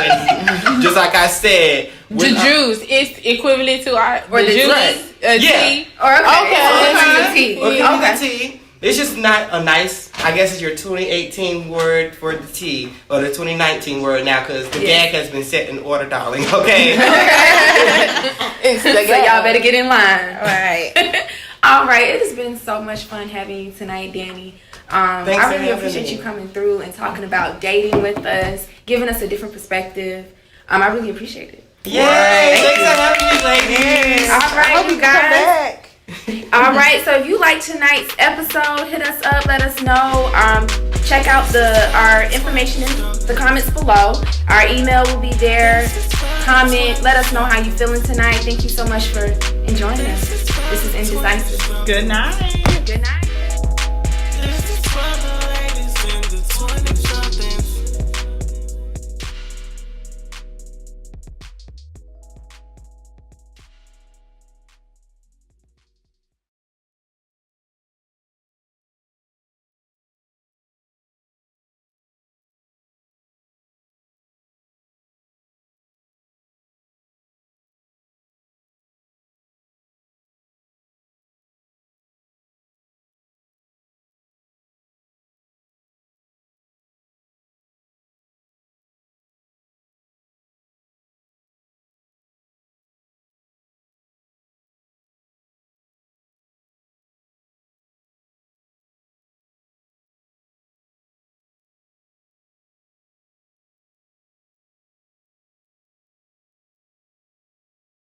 Just like I said. The juice is equivalent to our Or the juice. right. Tea. Or Okay. The tea. It's just not a nice, I guess it's your 2018 word for the tea, or the 2019 word now, because the gag has been set in order, darling, okay? So y'all better get in line. All right. All right. It has been so much fun having you tonight, Danny. I really appreciate you coming through and talking about dating with us, giving us a different perspective. I really appreciate it. Yay! Thanks for having me, ladies. All right, you guys. All right, so if you like tonight's episode, hit us up, let us know. Check out our information in the comments below. Our email will be there. Comment, let us know how you're feeling tonight. Thank you so much for joining us. This is Indecisive. good night. Good night.